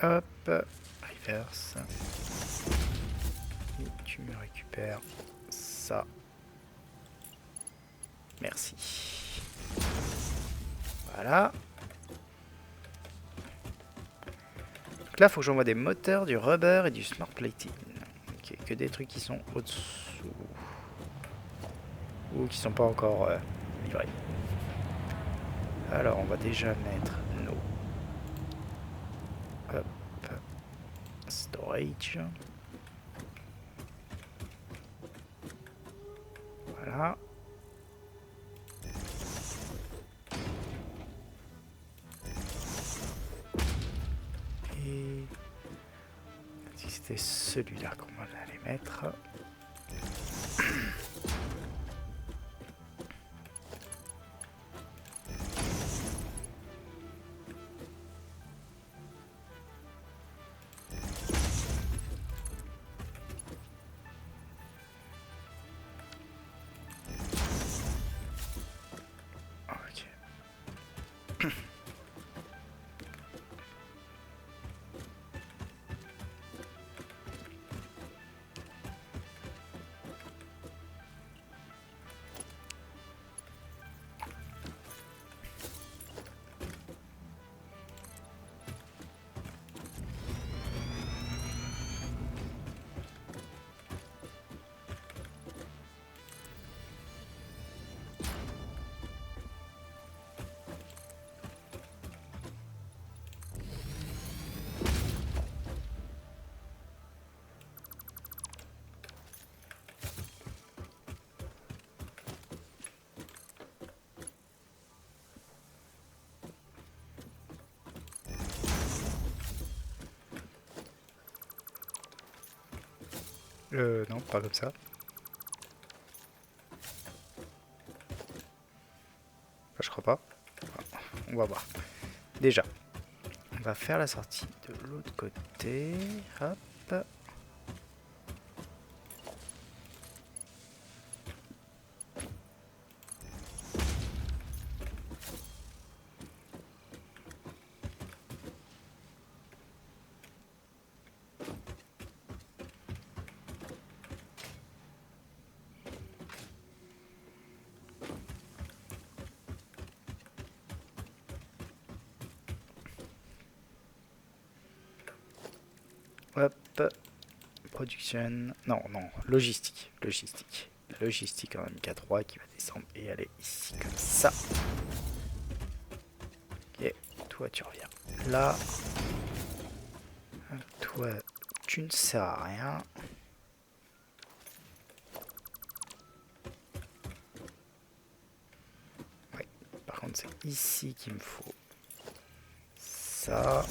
Hop, reverse. Et tu me récupères ça. Merci. Voilà. Donc là, il faut que j'envoie des moteurs, du rubber et du smart plating. Ok, que des trucs qui sont au-dessous. Ou qui sont pas encore livrés. Alors, on va déjà mettre nos hop, storage. Voilà. Et si c'était celui-là qu'on allait mettre. Non, pas comme ça. Enfin, je crois pas. Enfin, on va voir. Déjà, on va faire la sortie de l'autre côté. Hop. Hop. Production. Non, non. Logistique. Logistique. Logistique en MK3 qui va descendre et aller ici comme ça. Ok. Toi, tu reviens là. Toi, tu ne sers à rien. Ouais. Par contre, c'est ici qu'il me faut ça.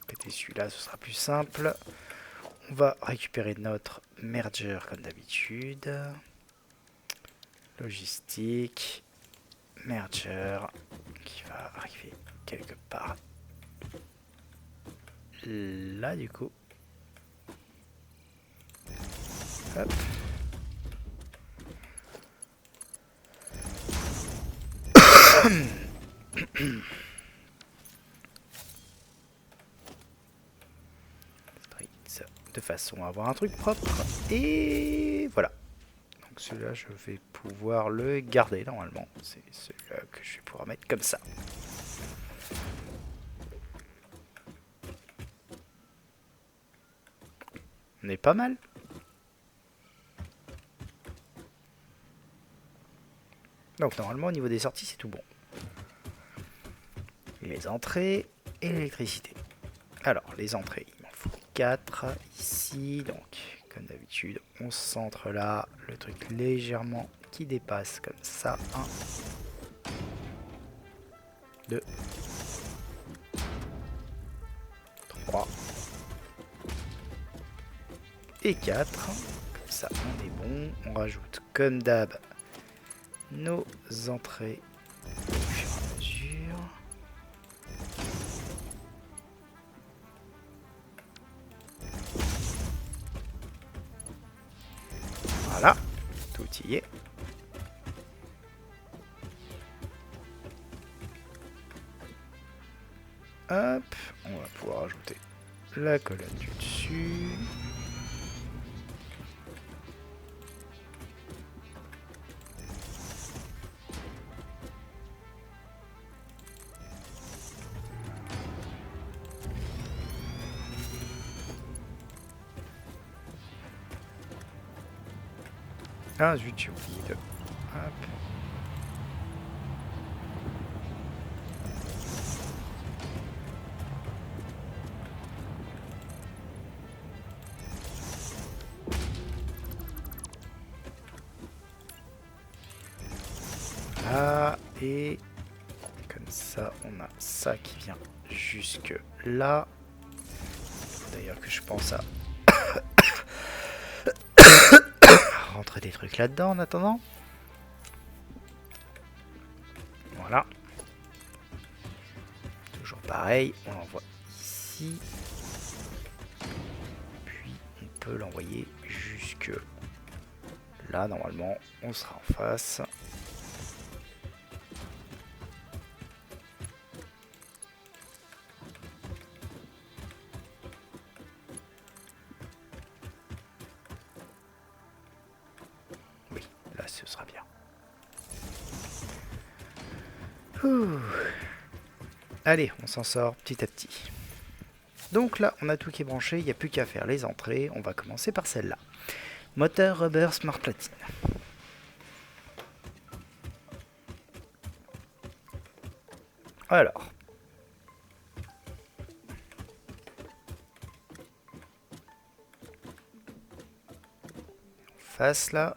Péter celui-là, ce sera plus simple. On va récupérer notre merger comme d'habitude. Logistique. Merger qui va arriver quelque part là du coup. Hop. Streets. façon à avoir un truc propre. Et voilà. Donc celui-là, je vais pouvoir le garder normalement. C'est celui-là que je vais pouvoir mettre comme ça. On est pas mal. Donc normalement au niveau des sorties c'est tout bon. Les entrées et l'électricité. Alors les entrées, il m'en faut 4 ici. Donc comme d'habitude on se centre là. Le truc légèrement qui dépasse comme ça. 1, 2, 3 et 4. Comme ça on est bon. On rajoute comme d'hab nos entrées au fur et à mesure. Voilà, tout y est. Hop, on va pouvoir ajouter la colonne du dessus. Ah zut, j'ai oublié de... Hop. Là, et comme ça, on a ça qui vient jusque là. D'ailleurs que je pense à rentrer des trucs là-dedans en attendant. Voilà. Toujours pareil, on l'envoie ici. Puis on peut l'envoyer jusque là. Normalement, on sera en face. Oui, là ce sera bien. Ouh. Allez, on s'en sort petit à petit. Donc là, on a tout qui est branché, il n'y a plus qu'à faire les entrées. On va commencer par celle-là. Moteur Rubber Smart Platine. Alors. Face là.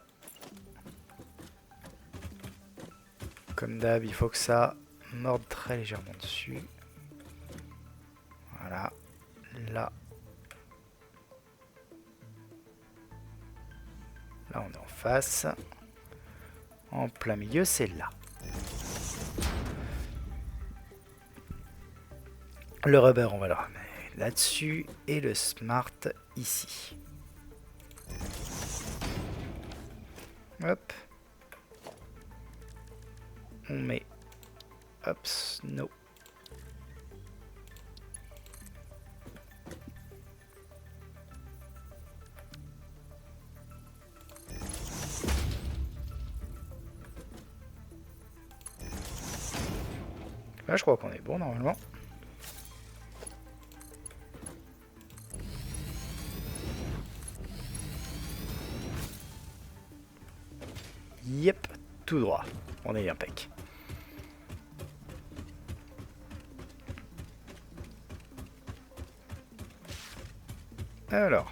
Comme d'hab, il faut que ça morde très légèrement dessus. Voilà. Là. Là, on est en face. En plein milieu, c'est là. Le rubber, on va le ramener là-dessus. Et le smart ici. Hop. On met... Hop, no. Là, je crois qu'on est bon normalement. Yep, tout droit. On est impec. Alors.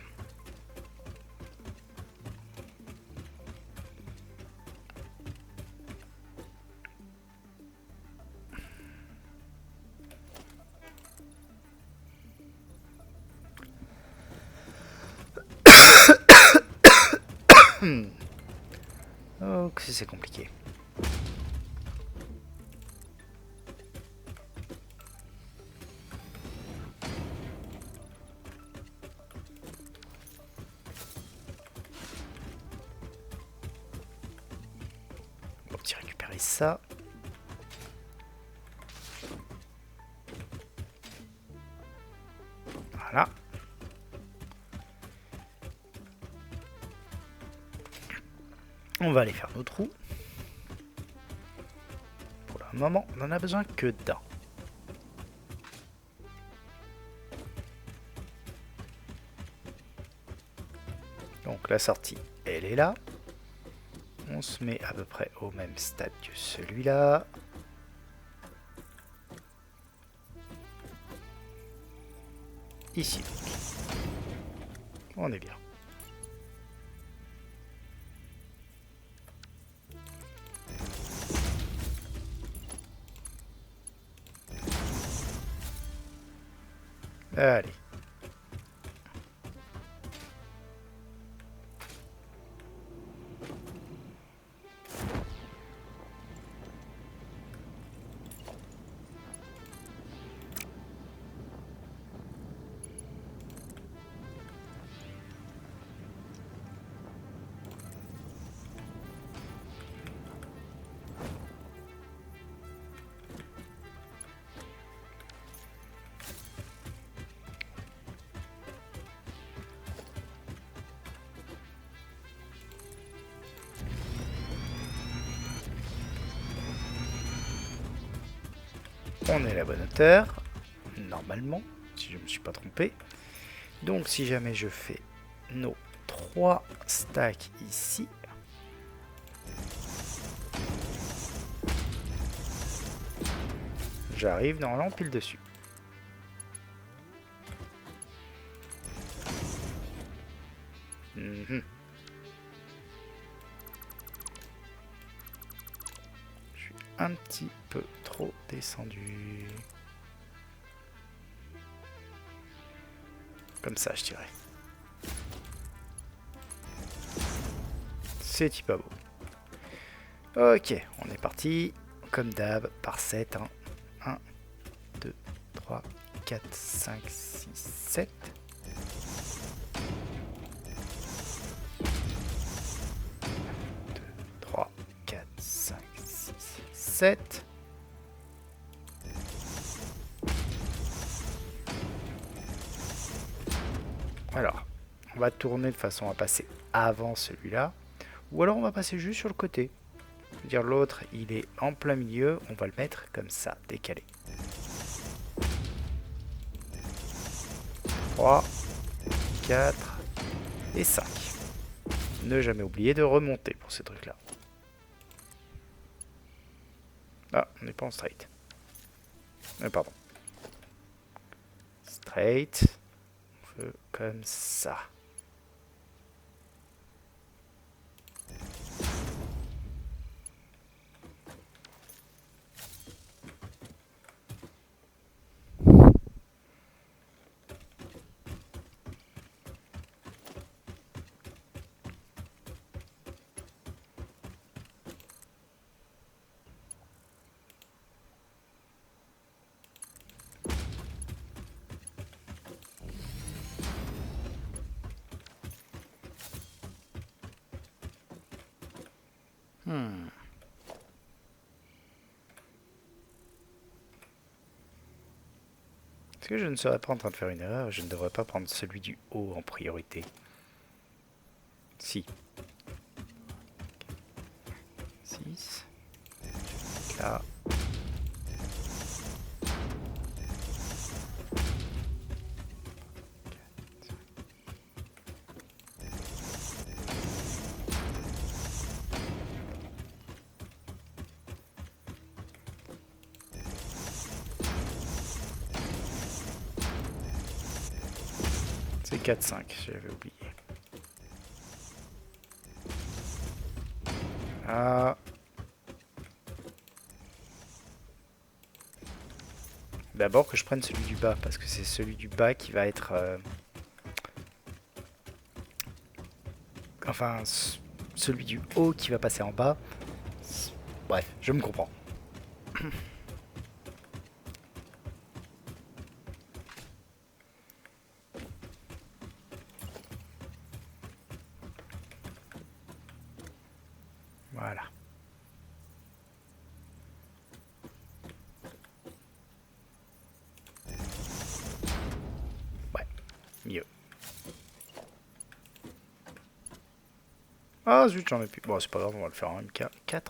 Oh, que c'est compliqué. Bon, petit récupérer ça. Voilà. On va aller faire nos trous. Pour le moment, on en a besoin que d'un. Donc la sortie, elle est là. On se met à peu près au même stade que celui-là. Ici donc. On est bien. Allez. On est à la bonne hauteur, normalement, si je ne me suis pas trompé. Donc si jamais je fais nos 3 stacks ici, j'arrive normalement pile dessus. Je suis un petit peu trop descendu. Comme ça, je dirais. C'est pas beau. Ok, on est parti. Comme d'hab, par 7. 1, 2, 3, 4, 5, 6, 7. 3, 4, 5, 6, 7. Alors, on va tourner de façon à passer avant celui-là. Ou alors on va passer juste sur le côté. Je veux dire, l'autre, il est en plein milieu. On va le mettre comme ça, décalé. 3, 4 et 5. Ne jamais oublier de remonter pour ces trucs-là. Ah, on n'est pas en straight. Pardon. Straight. On fait comme ça. Est-ce que je ne serais pas en train de faire une erreur? Je ne devrais pas prendre celui du haut en priorité. Si. 6. Là. C'est 4-5, j'avais oublié. Ah. D'abord que je prenne celui du bas, parce que c'est celui du bas qui va être... Enfin, celui du haut qui va passer en bas. Bref, je me comprends. Voilà. Ouais, mieux. Ah zut, j'en ai plus. Bon, c'est pas grave, on va le faire en MK4.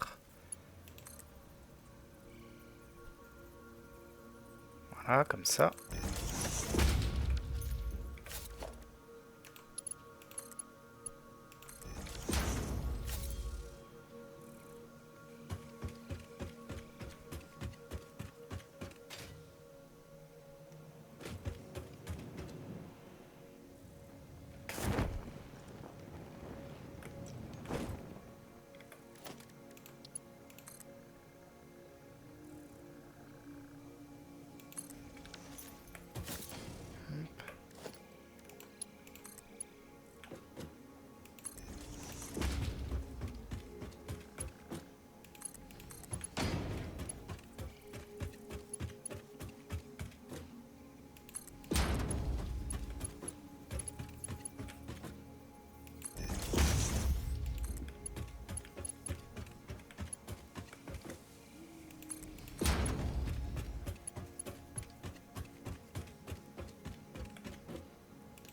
Voilà, comme ça.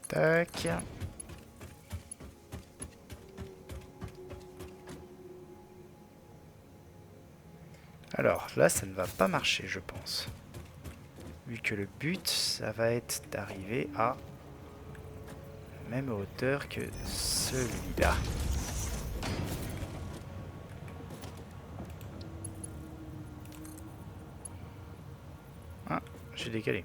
Tac. Alors là, ça ne va pas marcher, je pense. Vu que le but, ça va être d'arriver à la même hauteur que celui-là. Ah, j'ai décalé.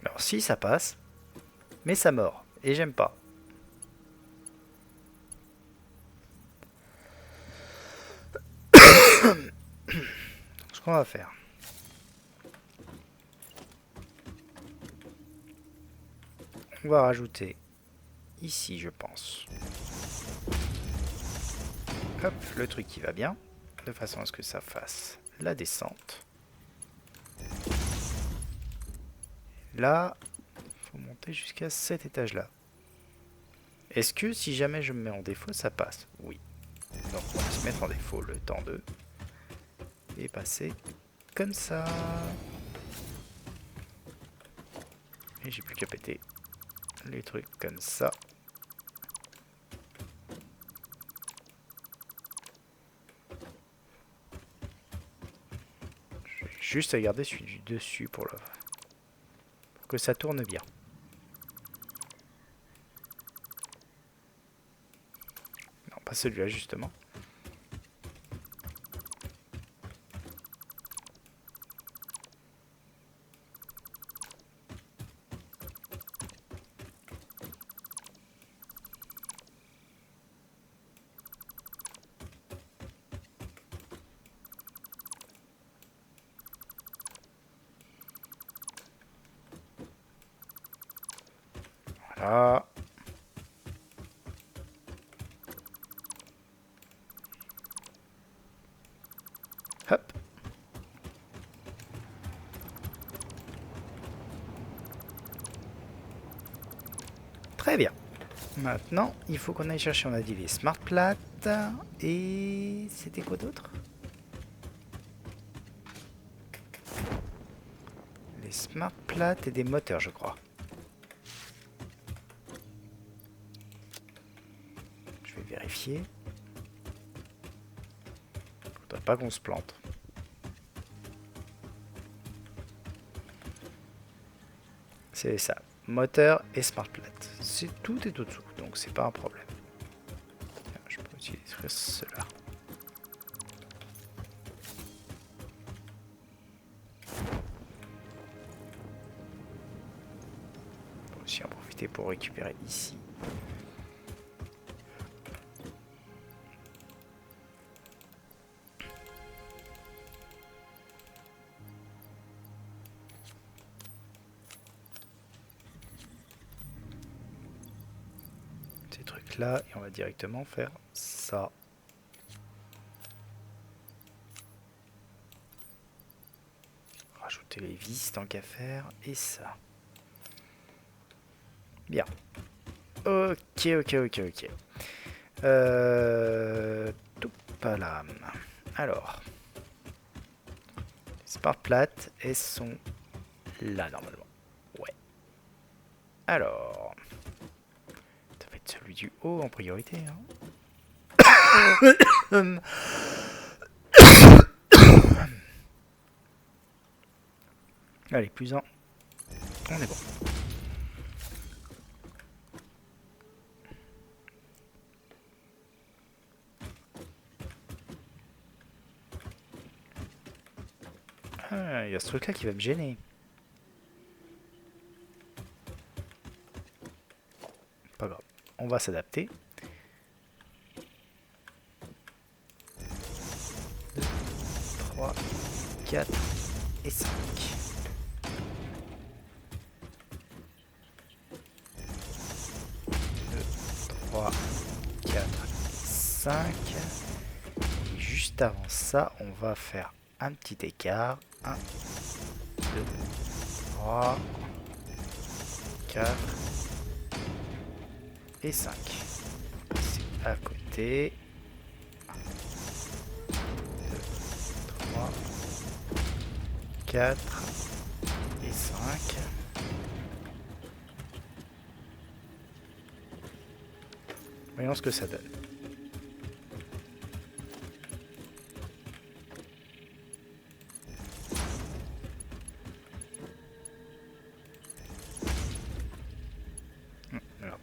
Alors si, ça passe, mais ça mord, et j'aime pas. Ce qu'on va faire. On va rajouter ici, je pense. Hop, le truc qui va bien, de façon à ce que ça fasse la descente. Là, faut monter jusqu'à cet étage-là. Est-ce que si jamais je me mets en défaut, ça passe? Oui. Donc on va se mettre en défaut le temps de... et passer comme ça. Et j'ai plus qu'à péter les trucs comme ça. J'ai juste à garder celui du dessus pour que ça tourne bien. Non, pas celui-là justement. Voilà. Hop. Très bien. Maintenant, il faut qu'on aille chercher, on a dit les smart plates. Et c'était quoi d'autre? Les smart plates et des moteurs, je crois. Je vais vérifier. Faudrait pas qu'on se plante. C'est ça. Moteur et smart plate. C'est tout est au-dessous, donc c'est pas un problème. Je peux utiliser cela. On peut aussi en profiter pour récupérer ici. Ces trucs là et on va directement faire ça. Rajouter monter les vis tant qu'à faire. Et ça. Bien. Ok, ok, ok, ok. Tout pas là. Alors. Les spark plates, elles sont là normalement. Ouais. Alors. Ça va être celui du haut en priorité. Hein. Allez, plus un. On est bon. Ah, il y a ce truc là qui va me gêner. Pas grave. On va s'adapter. 2, 3, 4 et 5. 3, 4, 5. Et juste avant ça, on va faire un petit écart. 1, 2, 3, 4 et 5. C'est à côté. 1, 2, 3, 4 et 5. Voyons ce que ça donne. Alors.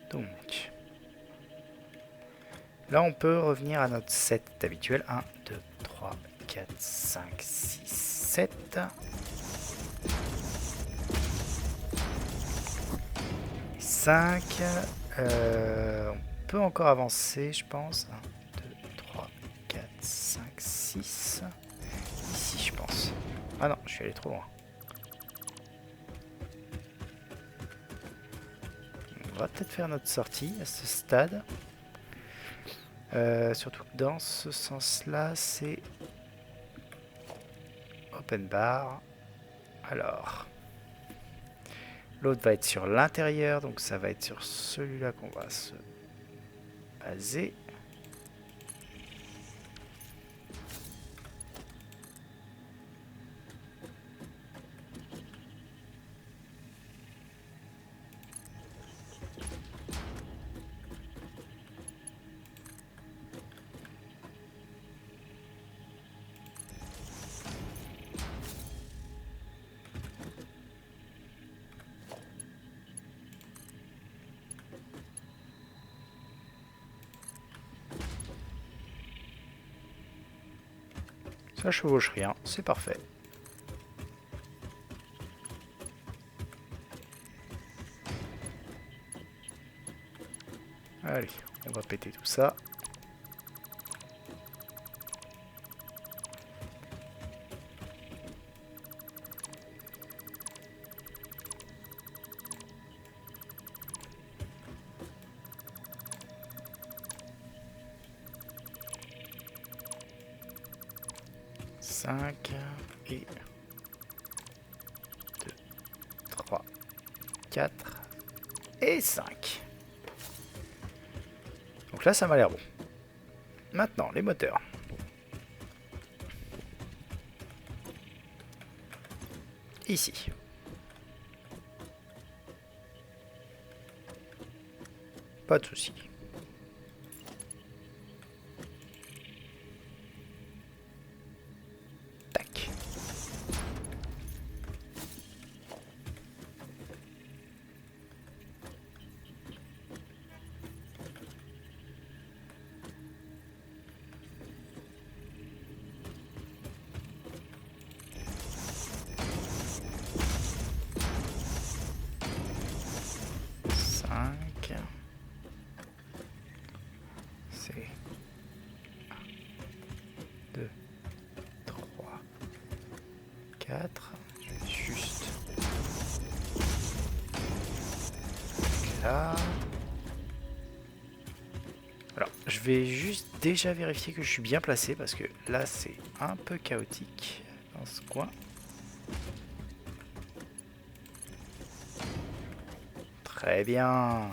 Donc. Là, on peut revenir à notre set habituel. 1, 2, 3, 4, 5, 6, 7. 5. On peut encore avancer, je pense. 1, 2, 3, 4, 5, 6. Ici, je pense. Ah non, je suis allé trop loin. On va peut-être faire notre sortie à ce stade. Surtout que dans ce sens-là, c'est open bar. Alors, l'autre va être sur l'intérieur, donc ça va être sur celui-là qu'on va se baser. Ça chevauche rien, c'est parfait. Allez, on va péter tout ça. Et 2, 3, 4 et 5. Donc là, ça m'a l'air bon. Maintenant, les moteurs. Ici. Pas de souci. Tac. là. Alors, je vais juste déjà vérifier que je suis bien placé parce que là, c'est un peu chaotique dans ce coin. Très bien.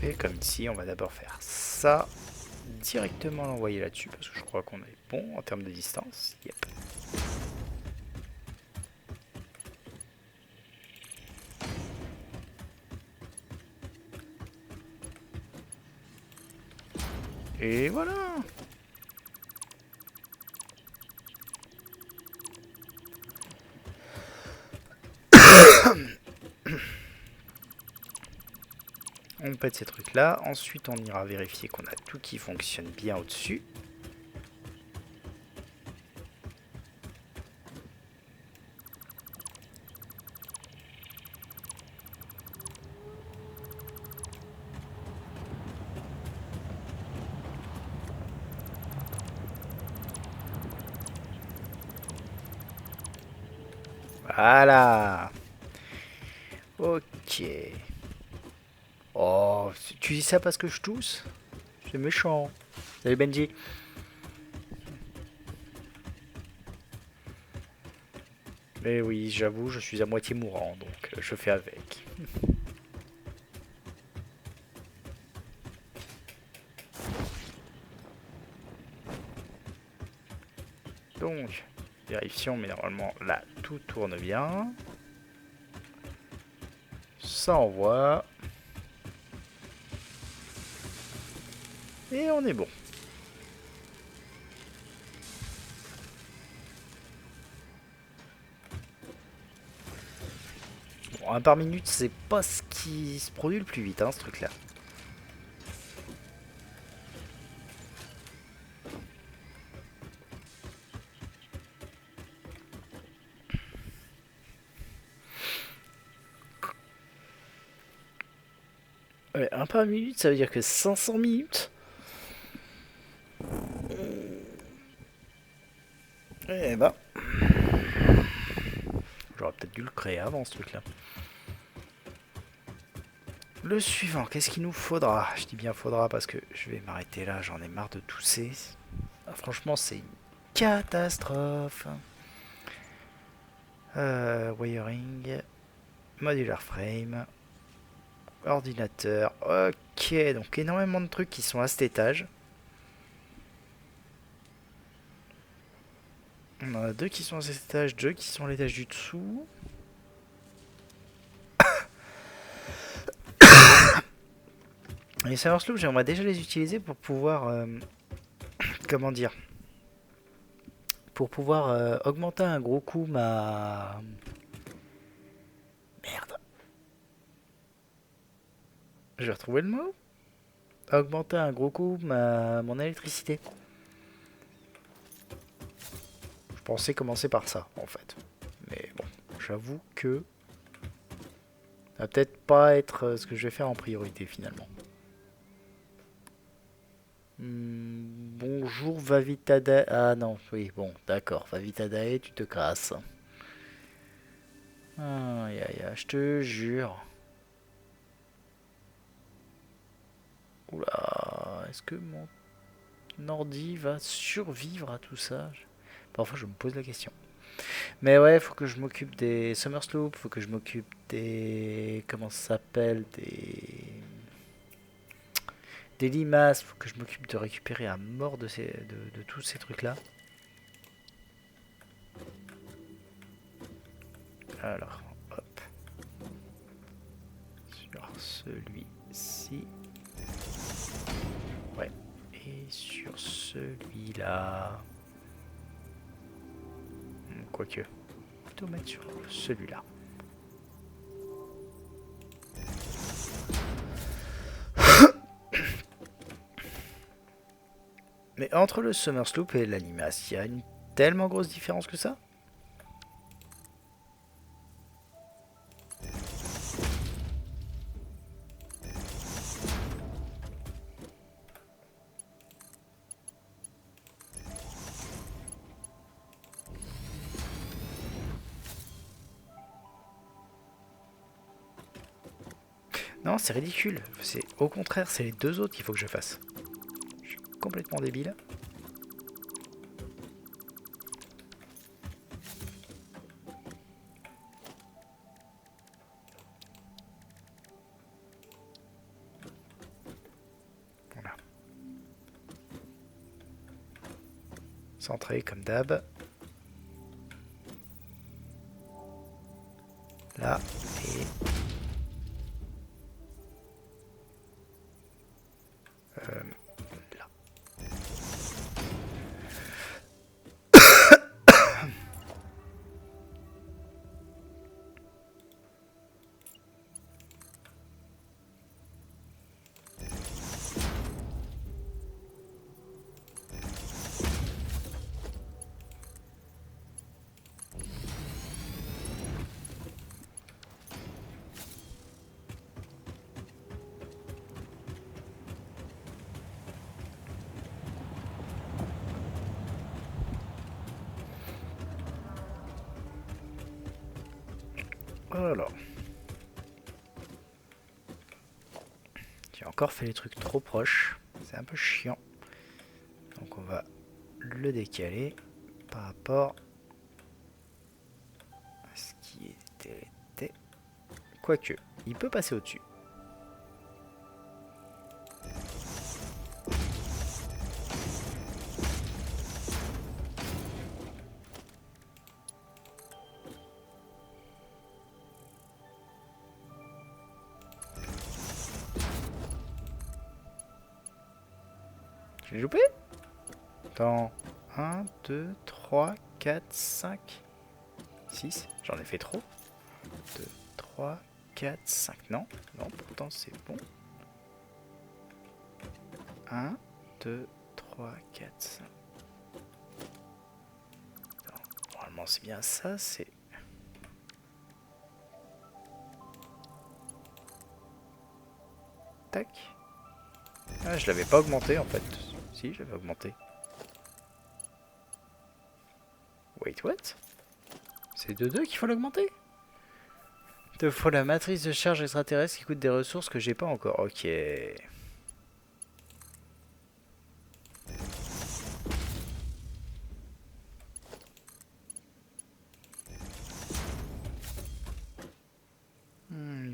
Et comme ici, on va d'abord faire ça, directement l'envoyer là-dessus, parce que je crois qu'on est bon en termes de distance. Yep. Et voilà. On pète ces trucs là, ensuite on ira vérifier qu'on a tout qui fonctionne bien au-dessus. Voilà. Ok. Oh, tu dis ça parce que je tousse? C'est méchant. Salut Benji. Mais oui, j'avoue, je suis à moitié mourant, donc je fais avec. Donc, vérifions, mais normalement là, tout tourne bien. Ça envoie. Et on est bon. Bon, 1 par minute, c'est pas ce qui se produit le plus vite, hein, ce truc-là. Ouais, 1 par minute, ça veut dire que 500 minutes. Eh ben. J'aurais peut-être dû le créer avant, ce truc-là. Le suivant, qu'est-ce qu'il nous faudra? Je dis bien faudra parce que je vais m'arrêter là, j'en ai marre de tousser. Ah, franchement, c'est une catastrophe. Wiring, modular frame, ordinateur. Ok, donc énormément de trucs qui sont à cet étage. On en a 2 qui sont à cet étage, 2 qui sont à l'étage du dessous. Les serveurs sloop, j'aimerais déjà les utiliser pour pouvoir... comment dire? Pour pouvoir augmenter un gros coup ma... Merde. Je vais retrouver le mot. Augmenter un gros coup mon électricité. Je pensais commencer par ça, en fait. Mais bon, j'avoue que... ça va peut-être pas être ce que je vais faire en priorité, finalement. Bonjour Vavitadae. Ah non, oui, bon, d'accord. Vavitadae, tu te casses. Aïe aïe aïe, je te jure. Oula, est-ce que mon ordi va survivre à tout ça? Parfois je me pose la question. Mais ouais, faut que je m'occupe des Summer Sloop, faut que je m'occupe des... comment ça s'appelle? Des limaces, faut que je m'occupe de récupérer à mort de tous ces trucs-là. Alors, hop. Sur celui-ci. Ouais. Et sur celui-là. Quoique. Plutôt mettre sur celui-là. Mais entre le Summer Sloop et la Limace, il y a une tellement grosse différence que ça? Non, c'est ridicule. C'est au contraire, c'est les deux autres qu'il faut que je fasse. Je suis complètement débile. Voilà. Centré comme d'hab. Là et là. Alors. J'ai encore fait les trucs trop proches. C'est un peu chiant. Donc on va le décaler par rapport à ce qui était. Quoique, il peut passer au-dessus. Je l'ai loupé? Attends. 1, 2, 3, 4, 5, 6. J'en ai fait trop. 2, 3, 4, 5. Non, non, pourtant c'est bon. 1, 2, 3, 4, 5. Non, normalement c'est bien ça, c'est... Tac. Ah, je l'avais pas augmenté en fait. Si, je l'avais augmenté. Wait, what? C'est de 2 qu'il faut l'augmenter? Il te faut la matrice de charge extraterrestre qui coûte des ressources que j'ai pas encore. Ok. Il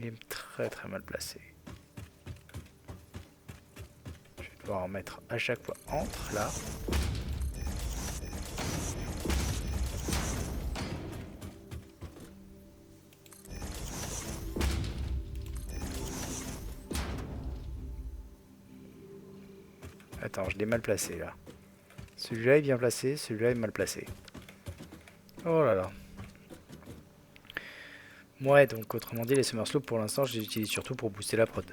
est très très mal placé. Je vais devoir en mettre à chaque fois entre là. Attends, je l'ai mal placé là. Celui-là est bien placé, celui-là est mal placé. Oh là là. Ouais, donc autrement dit, les Summer Slope pour l'instant, je les utilise surtout pour booster la prod.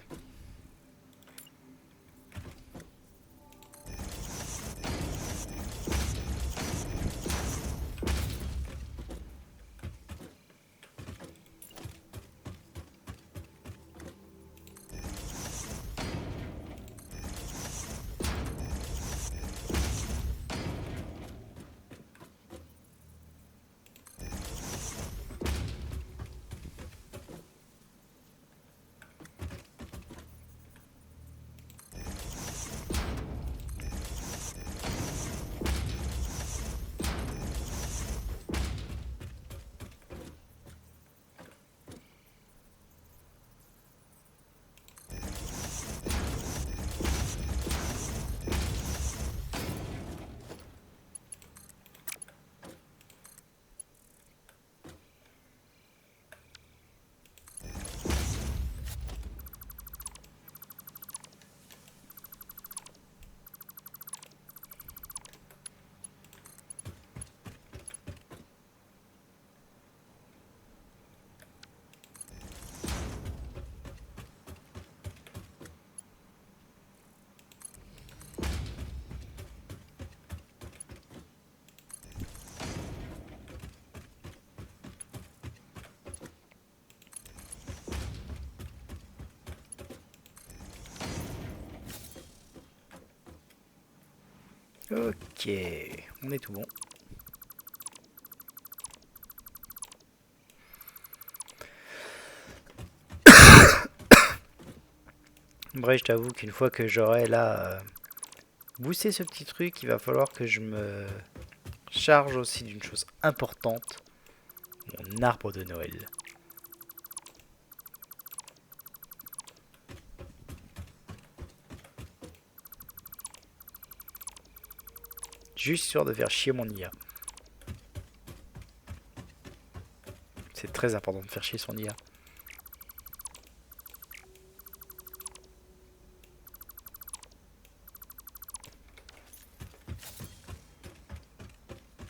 Ok, on est tout bon. Bref, je t'avoue qu'une fois que j'aurai là boosté ce petit truc, il va falloir que je me charge aussi d'une chose importante, mon arbre de Noël. Juste sûr de faire chier mon IA. C'est très important de faire chier son IA.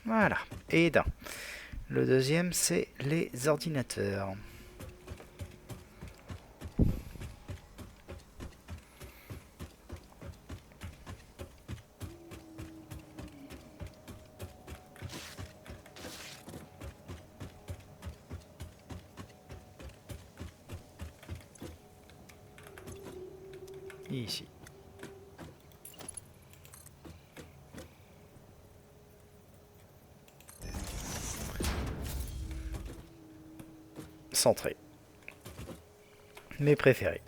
Voilà, et d'un. Le deuxième, c'est les ordinateurs. Ici. Centré. Mes préférés.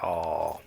Oh.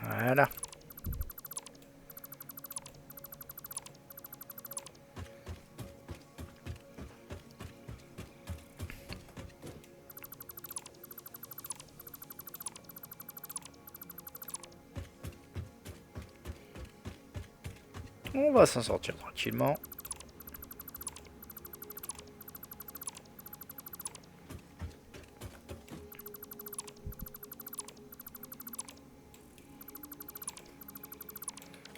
Voilà. On va s'en sortir tranquillement.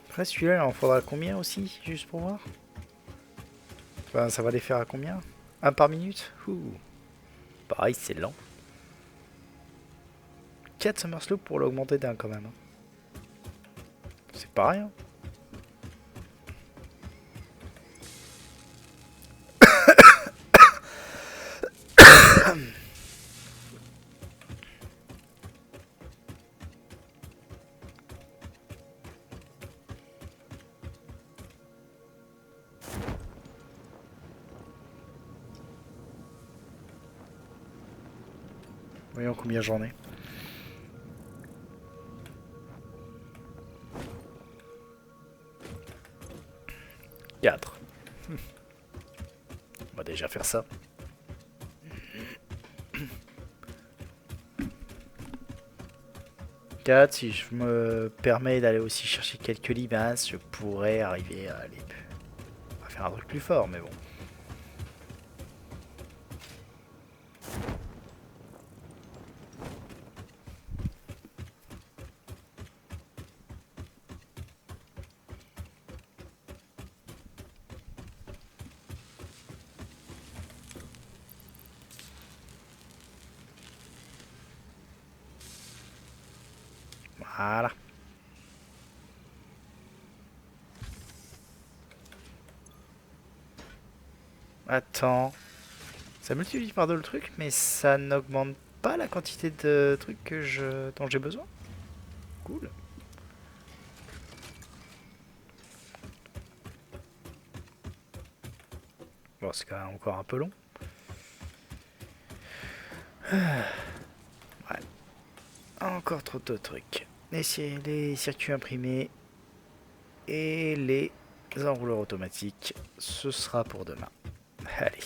Après celui-là, il en faudra combien aussi, juste pour voir? Enfin, ça va les faire à combien? Un par minute? Ouh. Pareil, c'est lent. 4 Summer Slope pour l'augmenter d'un quand même. C'est pas rien. Voyons combien j'en ai. 4. On va déjà faire ça. 4, si je me permets d'aller aussi chercher quelques limaces, je pourrais arriver à faire un truc plus fort, mais bon. Voilà. Attends. Ça multiplie par deux le truc, mais ça n'augmente pas la quantité de trucs dont j'ai besoin. Cool. Bon, c'est quand même encore un peu long. Ouais. Encore trop de trucs. Les circuits imprimés et les enrouleurs automatiques, ce sera pour demain. Allez.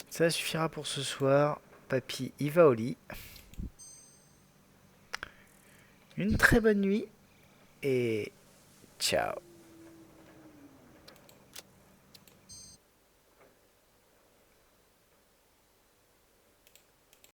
Ça suffira pour ce soir. Papy, il va au lit. Une très bonne nuit et ciao.